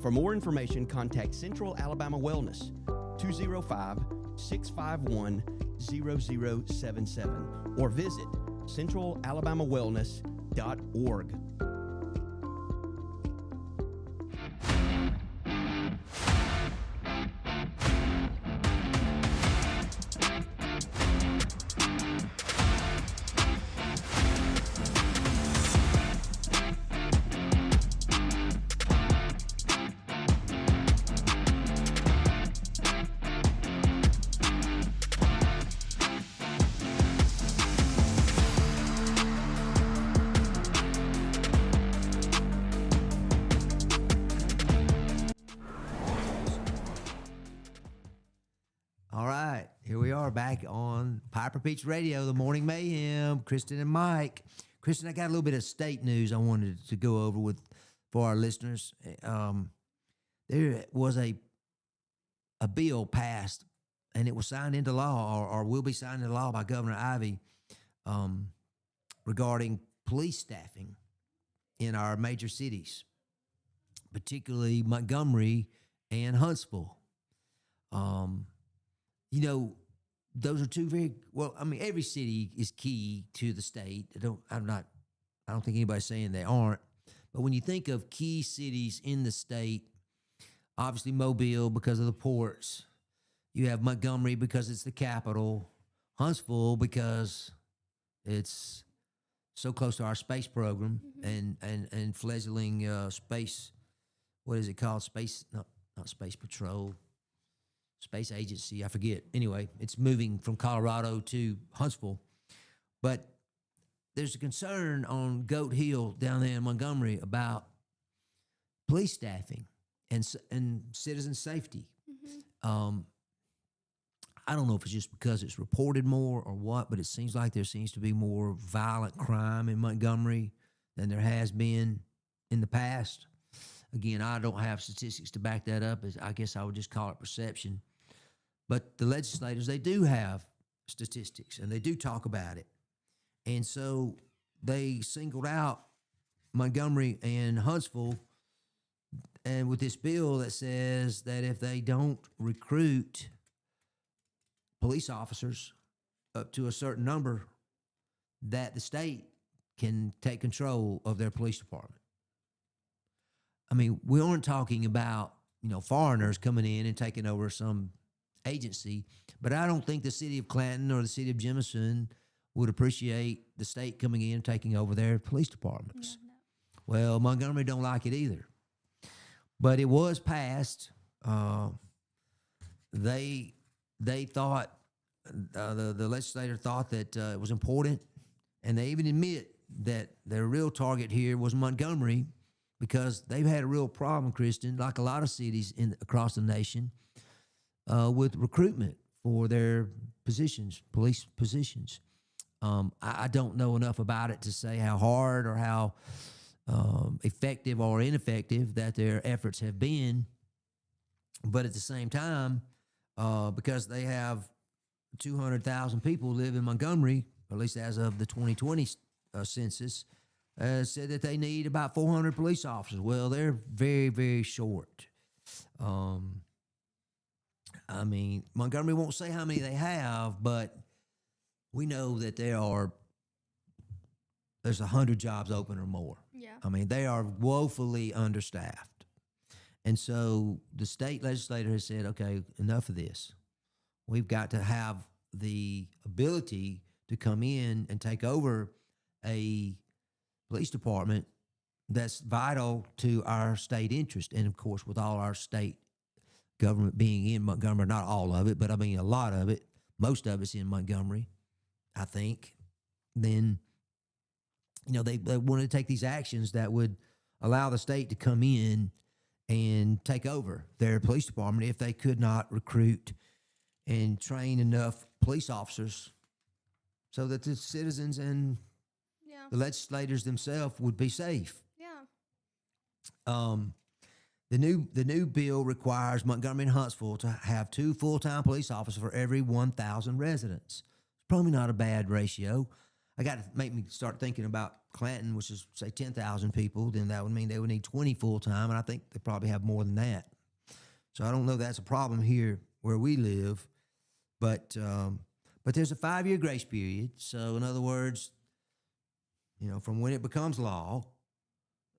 For more information, contact Central Alabama Wellness, 205-651-0077, or visit centralalabamawellness.org. All right, here we are back on Piper Peach Radio, the Morning Mayhem, Kristin and Mike. Kristin, I got a little bit of state news I wanted to go over with for our listeners. There was a bill passed, and it was signed into law, or will be signed into law by Governor Ivey, regarding police staffing in our major cities, particularly Montgomery and Huntsville. You know, those are two every city is key to the state. I don't think anybody's saying they aren't. But when you think of key cities in the state, obviously Mobile because of the ports. You have Montgomery because it's the capital. Huntsville because it's so close to our space program and fledgling space. What is it called? Space? Not Space Patrol. Space Agency. I forget. Anyway, it's moving from Colorado to Huntsville, but there's a concern on Goat Hill down there in Montgomery about police staffing and citizen safety. I don't know if it's just because it's reported more or what, but it seems like there seems to be more violent crime in Montgomery than there has been in the past. Again, I don't have statistics to back that up. I guess I would just call it perception. But the legislators, they do have statistics, and they do talk about it. And so they singled out Montgomery and Huntsville, and with this bill that says that if they don't recruit police officers up to a certain number, that the state can take control of their police department. I mean, we aren't talking about, foreigners coming in and taking over some agency, but I don't think the city of Clanton or the city of Jemison would appreciate the state coming in and taking over their police departments. Yeah, no. Well, Montgomery don't like it either. But it was passed. They thought, the legislator thought that it was important, and they even admit that their real target here was Montgomery because they've had a real problem, Kristin, like a lot of cities across the nation, with recruitment for their positions, police positions. I don't know enough about it to say how hard or how effective or ineffective that their efforts have been. But at the same time, because they have 200,000 people live in Montgomery, at least as of the 2020 census, said that they need about 400 police officers. Well, they're very, very short. I mean, Montgomery won't say how many they have, but we know that there's 100 jobs open or more. Yeah. I mean, they are woefully understaffed. And so the state legislator has said, okay, enough of this. We've got to have the ability to come in and take over a police department that's vital to our state interest. And, of course, with all our state government being in Montgomery, not all of it, but I mean a lot of it, most of it's in Montgomery, I think, then, they wanted to take these actions that would allow the state to come in and take over their police department if they could not recruit and train enough police officers so that the citizens and the legislators themselves would be safe. Yeah. The new bill requires Montgomery and Huntsville to have 2 full-time police officers for every 1,000 residents. It's probably not a bad ratio. I got to make me start thinking about Clanton, which is, say, 10,000 people. Then that would mean they would need 20 full-time, and I think they probably have more than that. So I don't know if that's a problem here where we live, but there's a 5-year grace period. So in other words, from when it becomes law,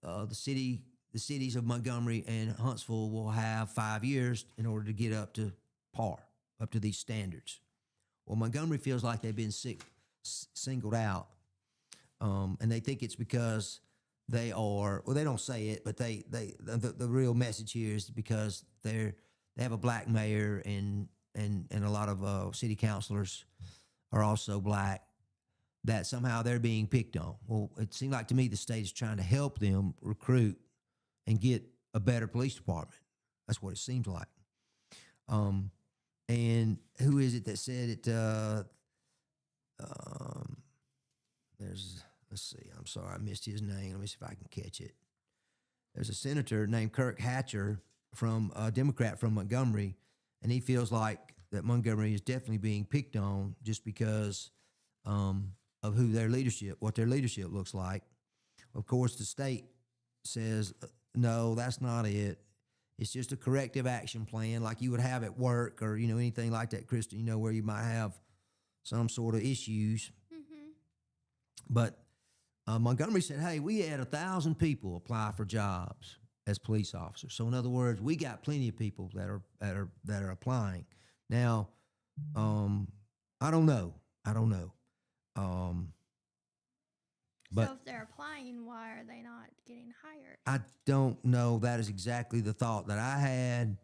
the cities of Montgomery and Huntsville will have 5 years in order to get up to par, up to these standards. Well, Montgomery feels like they've been singled out, and they think it's because they are. Well, they don't say it, but the real message here is because they have a black mayor and a lot of city councilors are also black. That somehow they're being picked on. Well, it seemed like to me the state is trying to help them recruit and get a better police department. That's what it seems like. And who is it that said it? Let's see. I'm sorry, I missed his name. Let me see if I can catch it. There's a senator named Kirk Hatcher from a Democrat from Montgomery, and he feels like that Montgomery is definitely being picked on just because of who their leadership, what their leadership looks like. Of course, the state says, no, that's not it. It's just a corrective action plan like you would have at work or, anything like that, Kristin, where you might have some sort of issues. Mm-hmm. But Montgomery said, hey, we had 1,000 people apply for jobs as police officers. So in other words, we got plenty of people that are applying. Now, I don't know. I don't know. But so if they're applying, why are they not getting hired? I don't know. That is exactly the thought that I had.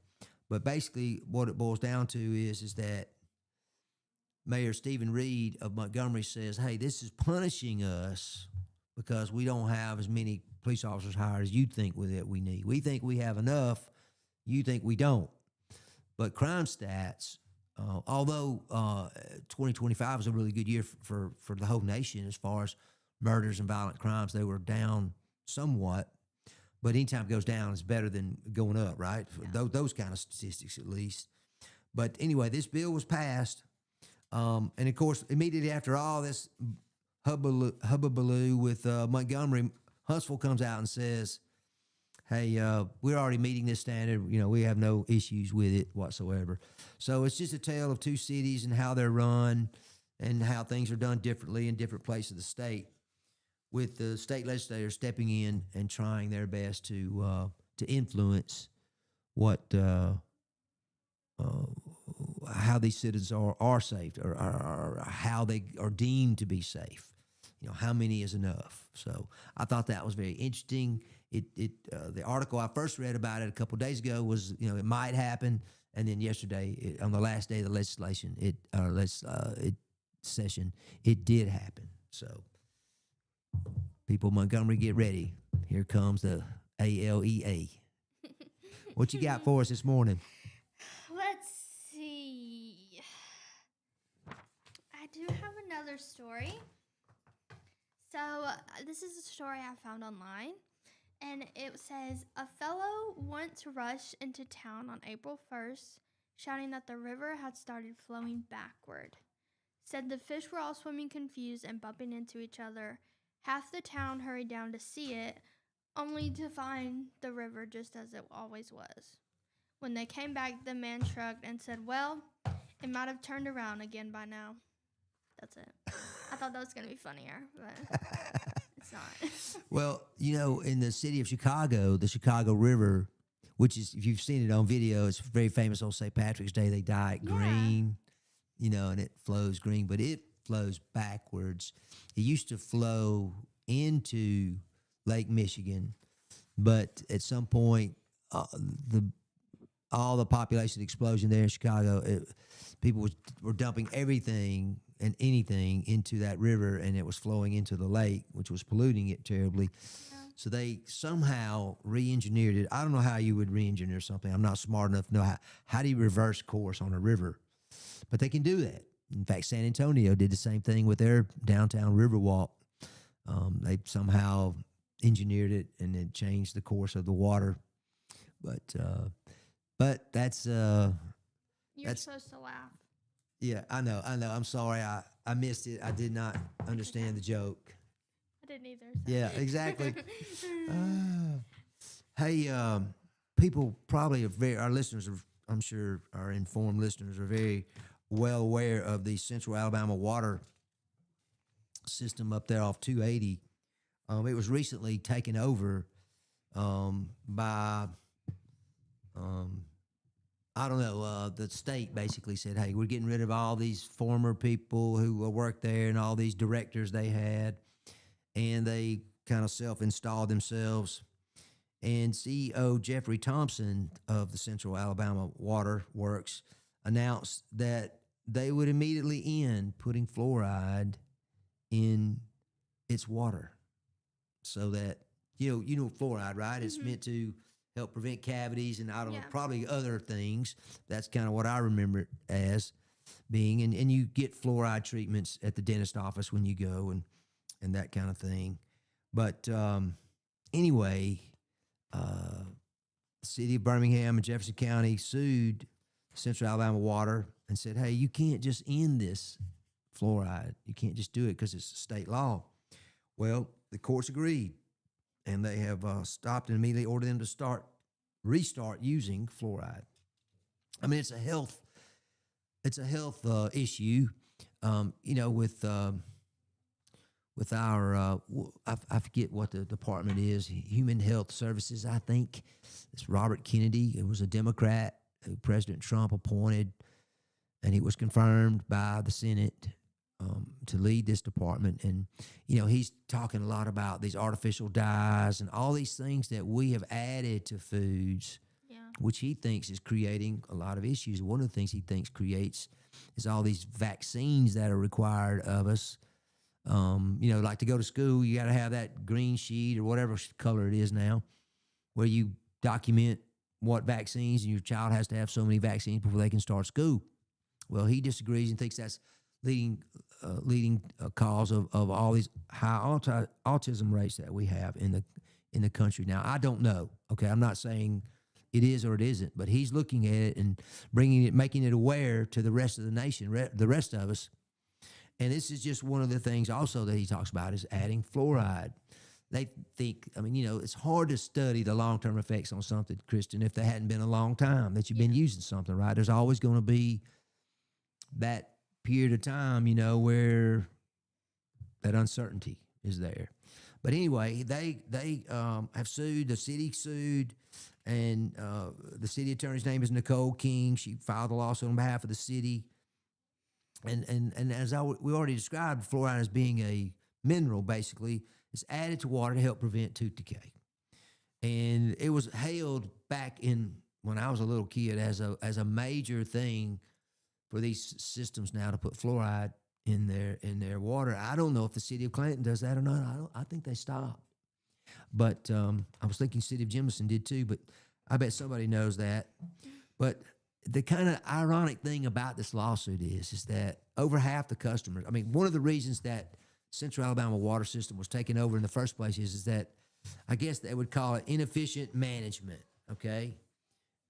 But basically, what it boils down to is that Mayor Stephen Reed of Montgomery says, hey, this is punishing us because we don't have as many police officers hired as you think that we need. We think we have enough. You think we don't. But crime stats, although 2025 was a really good year for the whole nation as far as murders and violent crimes, they were down somewhat. But anytime it goes down, it's better than going up, right? Yeah. Those kind of statistics, at least. But anyway, this bill was passed. And, of course, immediately after all this hubbubaloo with Montgomery, Huntsville comes out and says, hey, we're already meeting this standard. You know, we have no issues with it whatsoever. So it's just a tale of two cities and how they're run and how things are done differently in different places of the state, with the state legislators stepping in and trying their best to influence what how these citizens are safe, or how they are deemed to be safe. You know, how many is enough. So I thought that was very interesting. The article I first read about it a couple of days ago was, you know, it might happen, and then yesterday, on the last day of the legislation, session, it did happen. So people in Montgomery, get ready. Here comes the ALEA. What you got for us this morning? Let's see. I do have another story. So this is a story I found online, and it says, a fellow once rushed into town on April 1st, shouting that the river had started flowing backward. Said the fish were all swimming confused and bumping into each other. Half the town hurried down to see it, only to find the river just as it always was. When they came back, the man shrugged and said, well, it might have turned around again by now. That's it. I thought that was going to be funnier, but it's not. Well, you know, in the city of Chicago, the Chicago River, which is, if you've seen it on video, it's very famous on St. Patrick's Day. They dye it green, you know, and it flows green, but it flows backwards. It used to flow into Lake Michigan, but at some point, all the population explosion there in Chicago, people were dumping everything and anything into that river, and it was flowing into the lake, which was polluting it terribly. Yeah. So they somehow re-engineered it. I don't know how you would re-engineer something. I'm not smart enough to know how do you reverse course on a river, but they can do that. In fact, San Antonio did the same thing with their downtown Riverwalk. They somehow engineered it and then changed the course of the water. But that's You're supposed to laugh. Yeah, I know. I'm sorry. I missed it. I did not understand the joke. I didn't either. So. Yeah, exactly. Hey, people probably our listeners are, I'm sure our informed listeners are very well aware of the Central Alabama water system up there off 280. It was recently taken over by I don't know, the state basically said, hey, we're getting rid of all these former people who worked there and all these directors they had, and they kind of self-installed themselves. And CEO Jeffrey Thompson of the Central Alabama Water Works announced that they would immediately end putting fluoride in its water, so that, you know fluoride, right? Mm-hmm. It's meant to help prevent cavities and I don't know, probably other things. That's kind of what I remember it as being. And you get fluoride treatments at the dentist office when you go and that kind of thing. But anyway, the city of Birmingham and Jefferson County sued Central Alabama Water and said, hey, you can't just end this fluoride. You can't just do it because it's state law. Well, the courts agreed. And they have stopped and immediately ordered them to restart using fluoride. I mean, it's a health issue. You know, with our I forget what the department is, Human Health Services, I think. It's Robert Kennedy. It was a Democrat who President Trump appointed, and he was confirmed by the Senate to lead this department. And, he's talking a lot about these artificial dyes and all these things that we have added to foods, which he thinks is creating a lot of issues. One of the things he thinks creates is all these vaccines that are required of us. Like to go to school, you got to have that green sheet or whatever color it is now, where you document what vaccines, and your child has to have so many vaccines before they can start school. Well, he disagrees and thinks that's leading cause of all these high autism rates that we have in the country. Now, I don't know. Okay, I'm not saying it is or it isn't, but he's looking at it and making it aware to the rest of the nation, the rest of us. And this is just one of the things also that he talks about is adding fluoride. They think, it's hard to study the long-term effects on something, Kristin, if there hadn't been a long time that you've been using something, right? There's always going to be that period of time, where that uncertainty is there. But anyway, they have sued, the city sued, and the city attorney's name is Nicole King. She filed a lawsuit on behalf of the city. And as we already described, fluoride as being a mineral, basically, is added to water to help prevent tooth decay. And it was hailed back when I was a little kid as a major thing for these systems now to put fluoride in their water. I don't know if the city of Clanton does that or not. I think they stopped. But I was thinking city of Jemison did too, but I bet somebody knows that. But the kind of ironic thing about this lawsuit is that over half the customers, one of the reasons that Central Alabama water system was taken over in the first place is that I guess they would call it inefficient management, okay?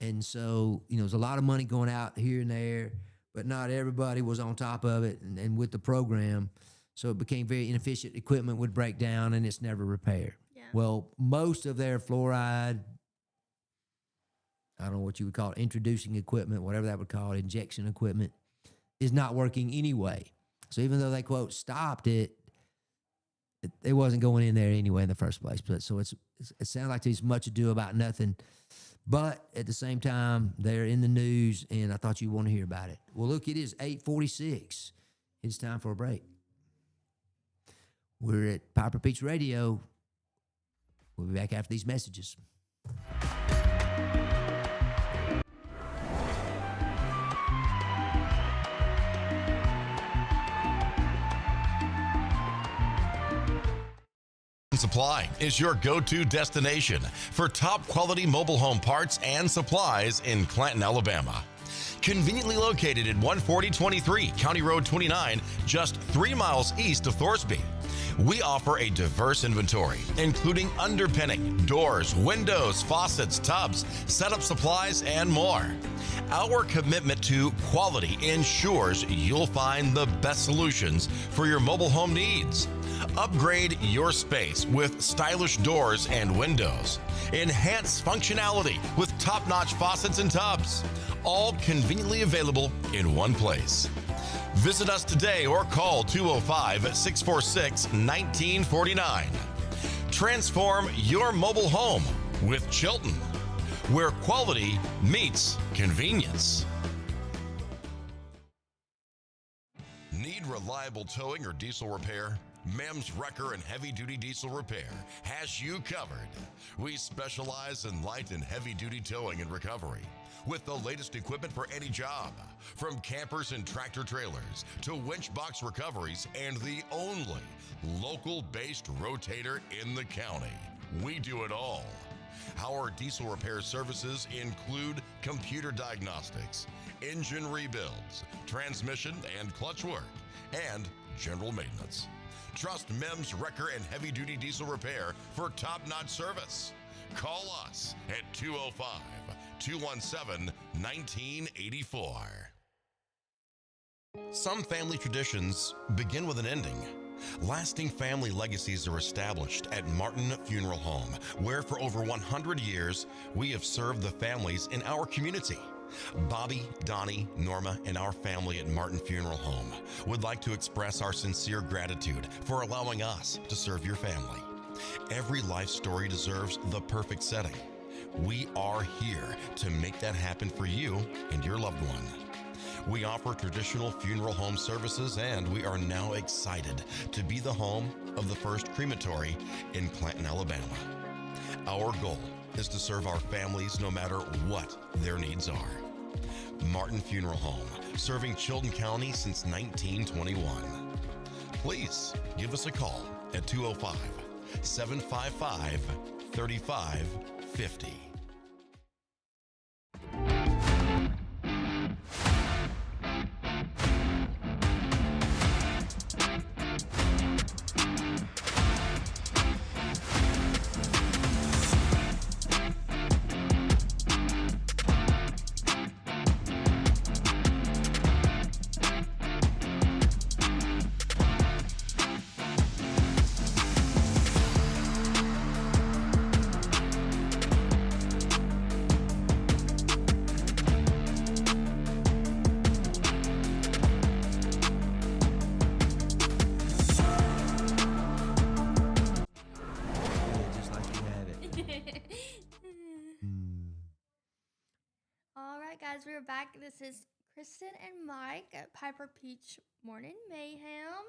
And so, there's a lot of money going out here and there, but not everybody was on top of it and with the program. So it became very inefficient. Equipment would break down and it's never repaired. Yeah. Well, most of their fluoride, I don't know what you would call it, introducing equipment, whatever that would call it, injection equipment, is not working anyway. So even though they, quote, stopped it, it wasn't going in there anyway in the first place. But so it sounds like there's much ado about nothing. But at the same time, they're in the news, and I thought you'd want to hear about it. Well, look, it is 8:46. It's time for a break. We're at Piper Peach Radio. We'll be back after these messages. Supply is your go-to destination for top quality mobile home parts and supplies in Clanton, Alabama. Conveniently located at 14023 County Road 29, just 3 miles east of Thorsby. We offer a diverse inventory, including underpinning, doors, windows, faucets, tubs, setup supplies, and more. Our commitment to quality ensures you'll find the best solutions for your mobile home needs. Upgrade your space with stylish doors and windows. Enhance functionality with top-notch faucets and tubs. All conveniently available in one place. Visit us today or call 205-646-1949. Transform your mobile home with Chilton, where quality meets convenience. Need reliable towing or diesel repair? Mem's Wrecker and Heavy Duty Diesel Repair has you covered. We specialize in light and heavy duty towing and recovery with the latest equipment for any job, from campers and tractor trailers to winch box recoveries, and the only local-based rotator in the county. We do it all. Our diesel repair services include computer diagnostics, engine rebuilds, transmission and clutch work, and general maintenance. Trust Mem's Wrecker and Heavy Duty Diesel Repair for top-notch service. Call us at 205-217-1984. Some family traditions begin with an ending. Lasting family legacies are established at Martin Funeral Home, where for over 100 years, we have served the families in our community. Bobby, Donnie, Norma, and our family at Martin Funeral Home would like to express our sincere gratitude for allowing us to serve your family. Every life story deserves the perfect setting. We are here to make that happen for you and your loved one. We offer traditional funeral home services, and we are now excited to be the home of the first crematory in Clanton, Alabama. Our goal is to serve our families no matter what their needs are. Martin Funeral Home, serving Chilton County since 1921. Please give us a call at 205-755-3550. Just like you have it. All right, guys, we're back. This is Kristin and Mike at Piper Peach Morning Mayhem.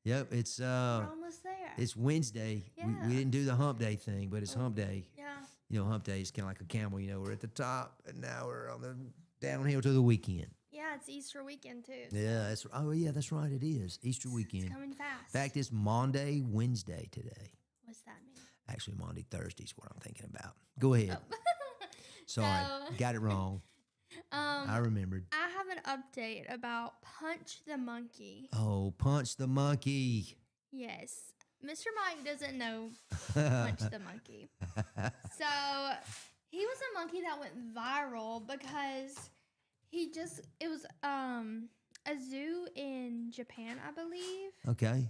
Yep, it's We're almost there. it's Wednesday. Yeah. We didn't do the hump day thing, but it's hump day. Yeah. You know, hump day is kind of like a camel. You know, we're at the top, and now we're on the downhill to the weekend. Yeah, it's Easter weekend too. Yeah, that's that's right. It is Easter weekend. It's coming fast. In fact, it's Monday, Wednesday today. What's that mean? Actually, Monday, Thursday is what I'm thinking about. Go ahead. Sorry, So- got it wrong. I remembered. I have an update about Punch the Monkey. Oh, Punch the Monkey. Yes. Mr. Mike doesn't know Punch the Monkey. So he was a monkey that went viral because it was a zoo in Japan, I believe. Okay.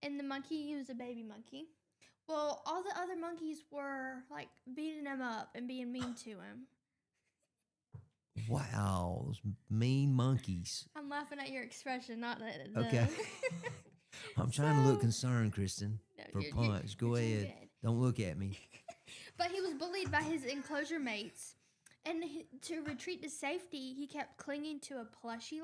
And the monkey, he was a baby monkey. Well, all the other monkeys were like beating him up and being mean to him. Wow, those mean monkeys. I'm laughing at your expression, not at Okay. I'm trying to look concerned, Kristin, No, for you're Punch. Go doing ahead. good. Don't look at me. But he was bullied by his enclosure mates. And to retreat to safety, he kept clinging to a plushie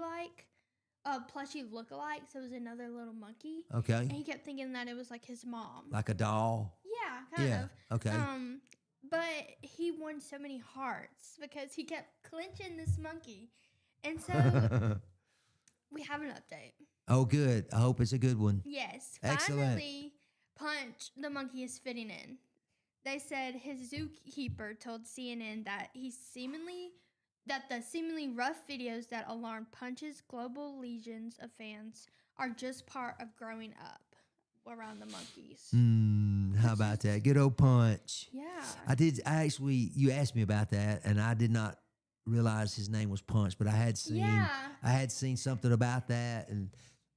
look-alike. So it was another little monkey. And Okay. he kept thinking that it was like his mom. Like a doll. Yeah, kind Yeah. of. Okay. But he won so many hearts because he kept clinching this monkey. And so we have an update. Oh, good. I hope it's a good one. Yes, Excellent. finally, Punch the monkey is fitting in. They said his zookeeper told CNN that the seemingly rough videos that alarmed Punch's global legions of fans are just part of growing up around the monkeys. How about that? Good old Punch. Yeah. You asked me about that, and I did not realize his name was Punch, but I had seen something about that, and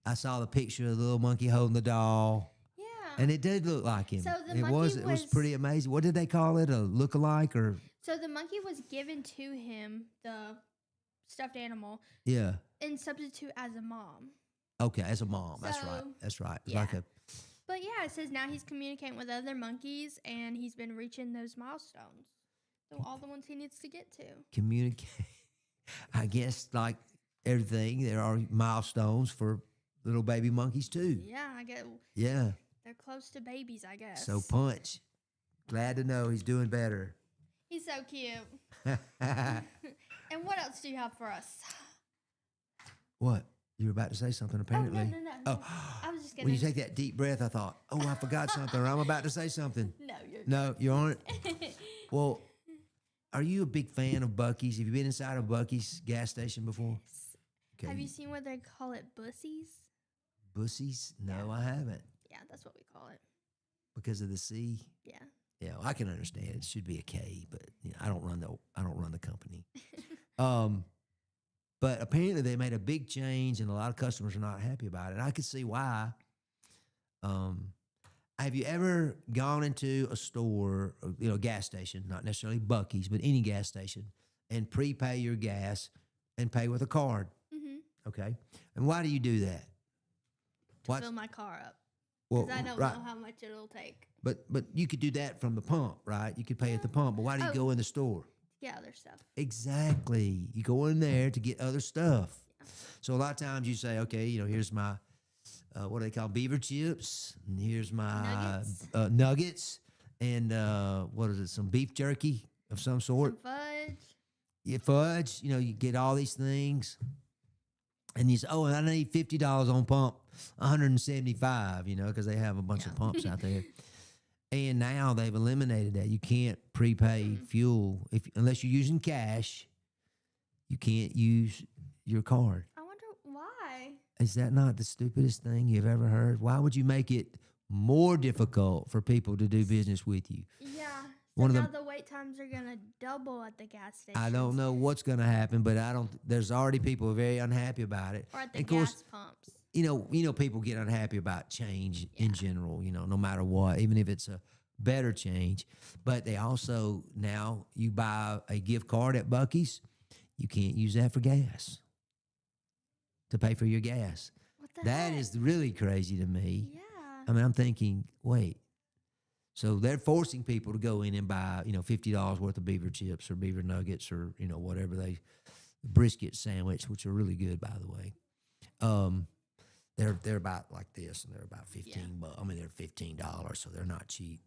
I saw the picture of the little monkey holding the doll. Yeah. And it did look like him. So the it monkey was pretty amazing. What did they call it? A look-alike or So the monkey was given to him, the stuffed animal, yeah. in substitute as a mom. Okay, as a mom. That's right. So, That's right. It's yeah. like a But yeah, it says now he's communicating with other monkeys and he's been reaching those milestones. So all the ones he needs to get to. communicate. I guess like everything, there are milestones for little baby monkeys too. Yeah, I get Yeah. they're close to babies, I guess. So Punch, glad to know he's doing better. He's so cute. And what else do you have for us? What? You were about to say something apparently. Oh, no. Oh, I was just gonna when you take that deep breath, I thought, oh, I forgot something, or I'm about to say something. No, you're No, you aren't? Well, are you a big fan of Buc-ee's? Have you been inside a Buc-ee's gas station before? Okay. Have you seen where they call it bussies? Bussies? No, Yeah. I haven't. Yeah, that's what we call it. Because of the C? Yeah. Yeah, well, I can understand. It should be a K, but you know, I don't run the company. But apparently they made a big change, and a lot of customers are not happy about it. And I could see why. Have you ever gone into a store, or, gas station, not necessarily Buc-ee's, but any gas station, and prepay your gas and pay with a card? Mm-hmm. Okay, and why do you do that? To What? fill my car up. Well, Because I don't right. know how much it'll take. But you could do that from the pump, right? You could pay at the pump. But why do you Oh. go in the store? Get other stuff. Exactly. You go in there to get other stuff. Yeah. So a lot of times you say, okay, here's my, what do they call beaver chips? And here's my nuggets. And what is it? Some beef jerky of some sort. Some fudge. Yeah, fudge. You get all these things. And you say, oh, and I need $50 on pump, $175, because they have a bunch of pumps out there. And now they've eliminated that. You can't prepay fuel unless you're using cash. You can't use your card. I wonder why. Is that not the stupidest thing you've ever heard? Why would you make it more difficult for people to do business with you? Yeah. So now the wait times are gonna double at the gas station. I don't know what's gonna happen, but there's already people who are very unhappy about it. Or at the gas pumps. People get unhappy about change in general, no matter what, even if it's a better change. But they also, now you buy a gift card at Buc-ee's, you can't use that for gas, to pay for your gas. What the That heck? is really crazy to me. Yeah. I mean, I'm thinking, wait. So they're forcing people to go in and buy, $50 worth of beaver chips or beaver nuggets or, whatever brisket sandwich, which are really good, by the way. They're about like this, and they're about $15. I mean, they're $15, so they're not cheap,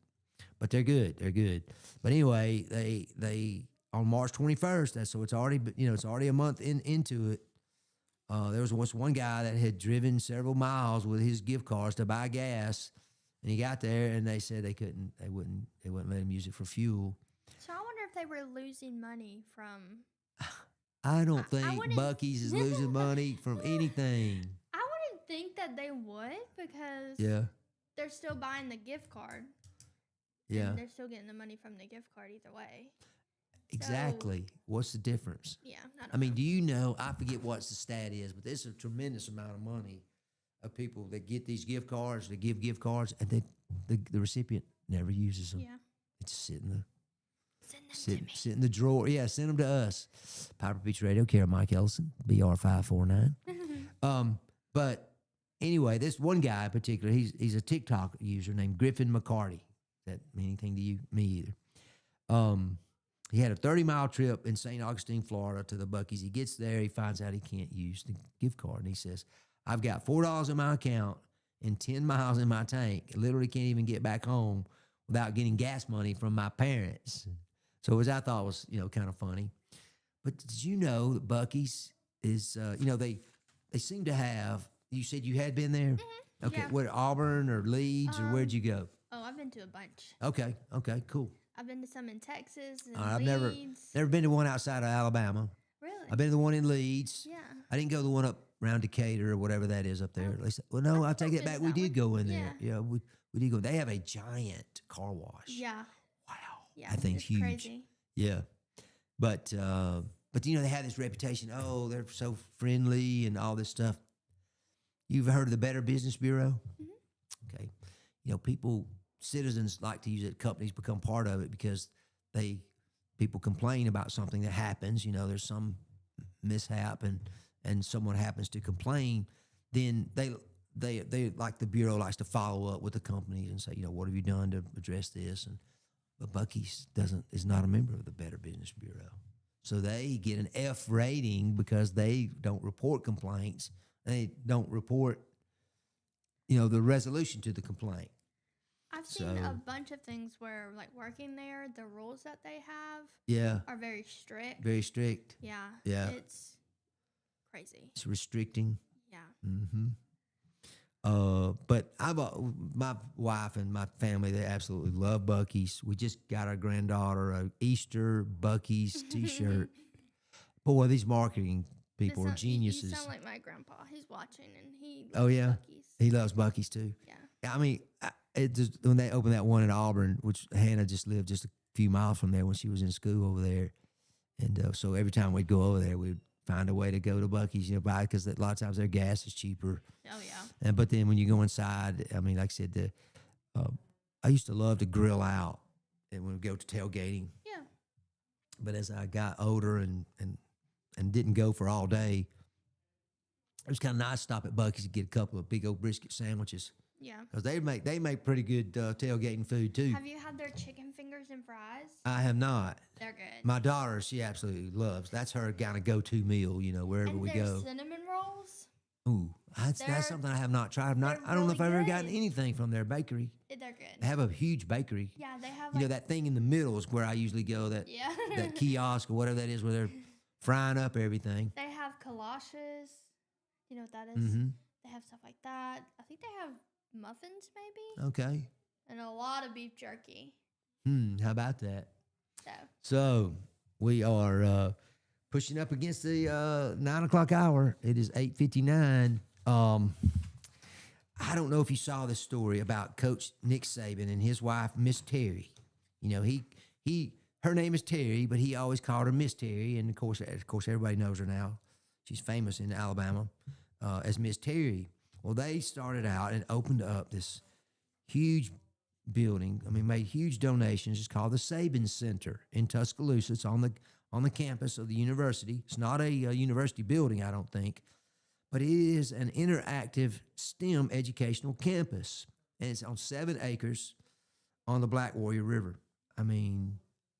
but they're good. They're good. But anyway, they on March 21st. So it's already a month into it. There was once one guy that had driven several miles with his gift cards to buy gas, and he got there, and they said they wouldn't let him use it for fuel. So I wonder if they were losing money from. I don't think Buc-ee's is losing money from anything. I wouldn't think that they would, because they're still buying the gift card. Yeah. And they're still getting the money from the gift card either way. Exactly. So, what's the difference? Yeah. I mean, do you know, I forget what the stat is, but there's a tremendous amount of money of people that get these gift cards, they give gift cards, and the recipient never uses them. Yeah. They just sit in the Send in the drawer. Yeah, send them to us. Piper Beach Radio, care of Mike Ellison, BR549. But anyway, this one guy in particular, he's a TikTok user named Griffin McCarty. Does that mean anything to you? Me either. He had a 30-mile trip in St. Augustine, Florida to the Buc-ee's. He gets there, he finds out he can't use the gift card, and he says, I've got $4 in my account and 10 miles in my tank. I literally can't even get back home without getting gas money from my parents. So which I thought was, kind of funny. But did you know that Buc-ee's is, they seem to have, you said you had been there? Mm-hmm. Okay, yeah. Auburn or Leeds, or where'd you go? Oh, I've been to a bunch. Okay, cool. I've been to some in Texas and I've Leeds. never been to one outside of Alabama. Really? I've been to the one in Leeds. Yeah. I didn't go to the one up around Decatur or whatever that is up there. At least, well, no, I'll take it back. We did go in there. Yeah, we did go. They have a giant car wash. Yeah. Wow. Yeah. That thing's huge. Crazy. Yeah. But they have this reputation. Oh, they're so friendly and all this stuff. You've heard of the Better Business Bureau? Mm-hmm. Okay. Citizens like to use it. Companies become part of it because people complain about something that happens. There's some mishap and someone happens to complain. Then they like the Bureau likes to follow up with the companies and say, what have you done to address this? But Buc-ee's is not a member of the Better Business Bureau. So they get an F rating because they don't report complaints. They don't report, the resolution to the complaint. I've seen a bunch of things where, like, working there, the rules that they have are very strict. Very strict. Yeah. Yeah. It's crazy. It's restricting. Yeah. Mm-hmm. But my wife and my family, they absolutely love Buc-ee's. We just got our granddaughter a Easter Buc-ee's T-shirt. Boy, these marketing people are geniuses. You sound like my grandpa. He's watching, and he loves Buc-ee's. He loves Buc-ee's too. Yeah. I mean, when they opened that one in Auburn, which Hannah just lived just a few miles from there when she was in school over there, and so every time we'd go over there, we'd find a way to go to Buc-ee's, buy it, because a lot of times their gas is cheaper. Oh yeah. But then when you go inside, I mean, like I said, I used to love to grill out, and when we go to tailgating. Yeah. But as I got older and didn't go for all day, it was kind of nice to stop at Buc-ee's to get a couple of big old brisket sandwiches Yeah. Because they make pretty good tailgating food too. Have you had their chicken fingers and fries? I have not. They're good. My daughter, she absolutely loves. That's her kind of go-to meal, wherever and we their go. cinnamon rolls. Ooh, that's something I have not tried. I don't know really if I've ever good. gotten anything from their bakery. They're good. They have a huge bakery. Yeah, they have. That thing in the middle is where I usually go. That kiosk or whatever that is, where they're frying up everything. They have kolaches. You know what that is? Mm-hmm. They have stuff like that. I think they have muffins, maybe. Okay. And a lot of beef jerky. How about that? So. So we are pushing up against the 9 o'clock hour. It is 8:59. I don't know if you saw this story about Coach Nick Saban and his wife, Miss Terry. Her name is Terry, but he always called her Miss Terry, and of course, everybody knows her now. She's famous in Alabama as Miss Terry. Well, they started out and opened up this huge building. Made huge donations. It's called the Saban Center in Tuscaloosa. It's on the campus of the university. It's not a university building, I don't think, but it is an interactive STEM educational campus, and it's on 7 acres on the Black Warrior River.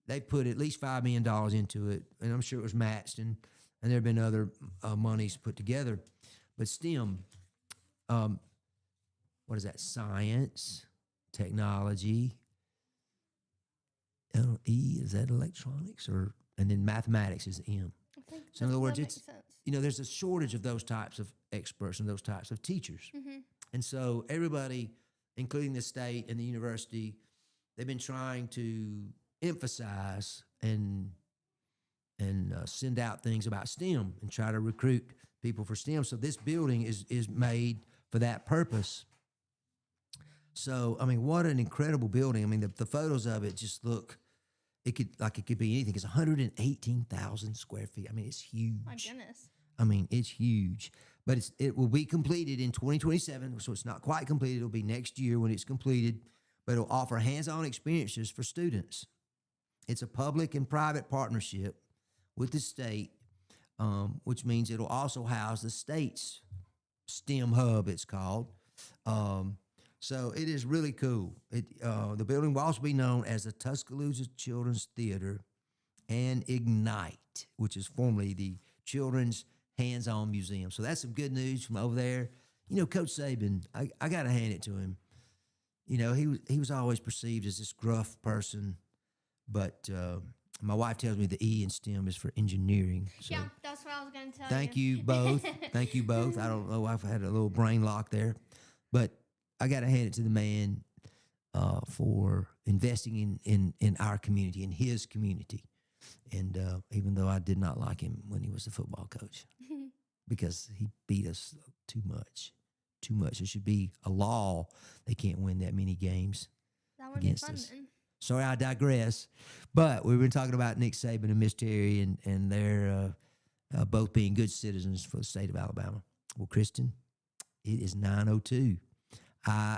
They put at least $5 million into it, and I'm sure it was matched, and there have been other monies put together. But STEM, what is that? Science, technology. E, is that electronics, and then mathematics is M. So in other words, it's there's a shortage of those types of experts and those types of teachers, and so everybody, including the state and the university, they've been trying to emphasize and send out things about STEM and try to recruit people for STEM. So this building is made for that purpose. So what an incredible building! The photos of it just look. It could be anything. It's 118,000 square feet. It's huge. My goodness. It's huge. But it will be completed in 2027, so it's not quite completed. It'll be next year when it's completed, but it'll offer hands-on experiences for students. It's a public and private partnership with the state, which means it'll also house the state's STEM hub, it's called. So it is really cool. The building will also be known as the Tuscaloosa Children's Theater and Ignite, which is formerly the Children's Hands-On Museum. So that's some good news from over there. Coach Saban, I got to hand it to him. He was always perceived as this gruff person, but my wife tells me the E in STEM is for engineering. So yeah, that's what I was going to tell you. thank you both. Thank you both. I don't know if I had a little brain lock there, but I got to hand it to the man for investing in our community, in his community. And even though I did not like him when he was the football coach, because he beat us too much. There should be a law. They can't win that many games against us. Then. Sorry, I digress. But we've been talking about Nick Saban and Miss Terry, and they're both being good citizens for the state of Alabama. Well, Kristin, it is 9:02.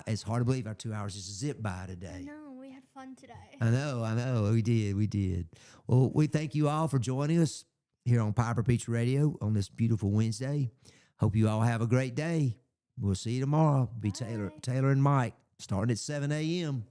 It's hard to believe our 2 hours just zipped by today. No, we had fun today. I know. We did. Well, we thank you all for joining us here on Piper Peach Radio on this beautiful Wednesday. Hope you all have a great day. We'll see you tomorrow. Be Taylor and Mike starting at 7 a.m.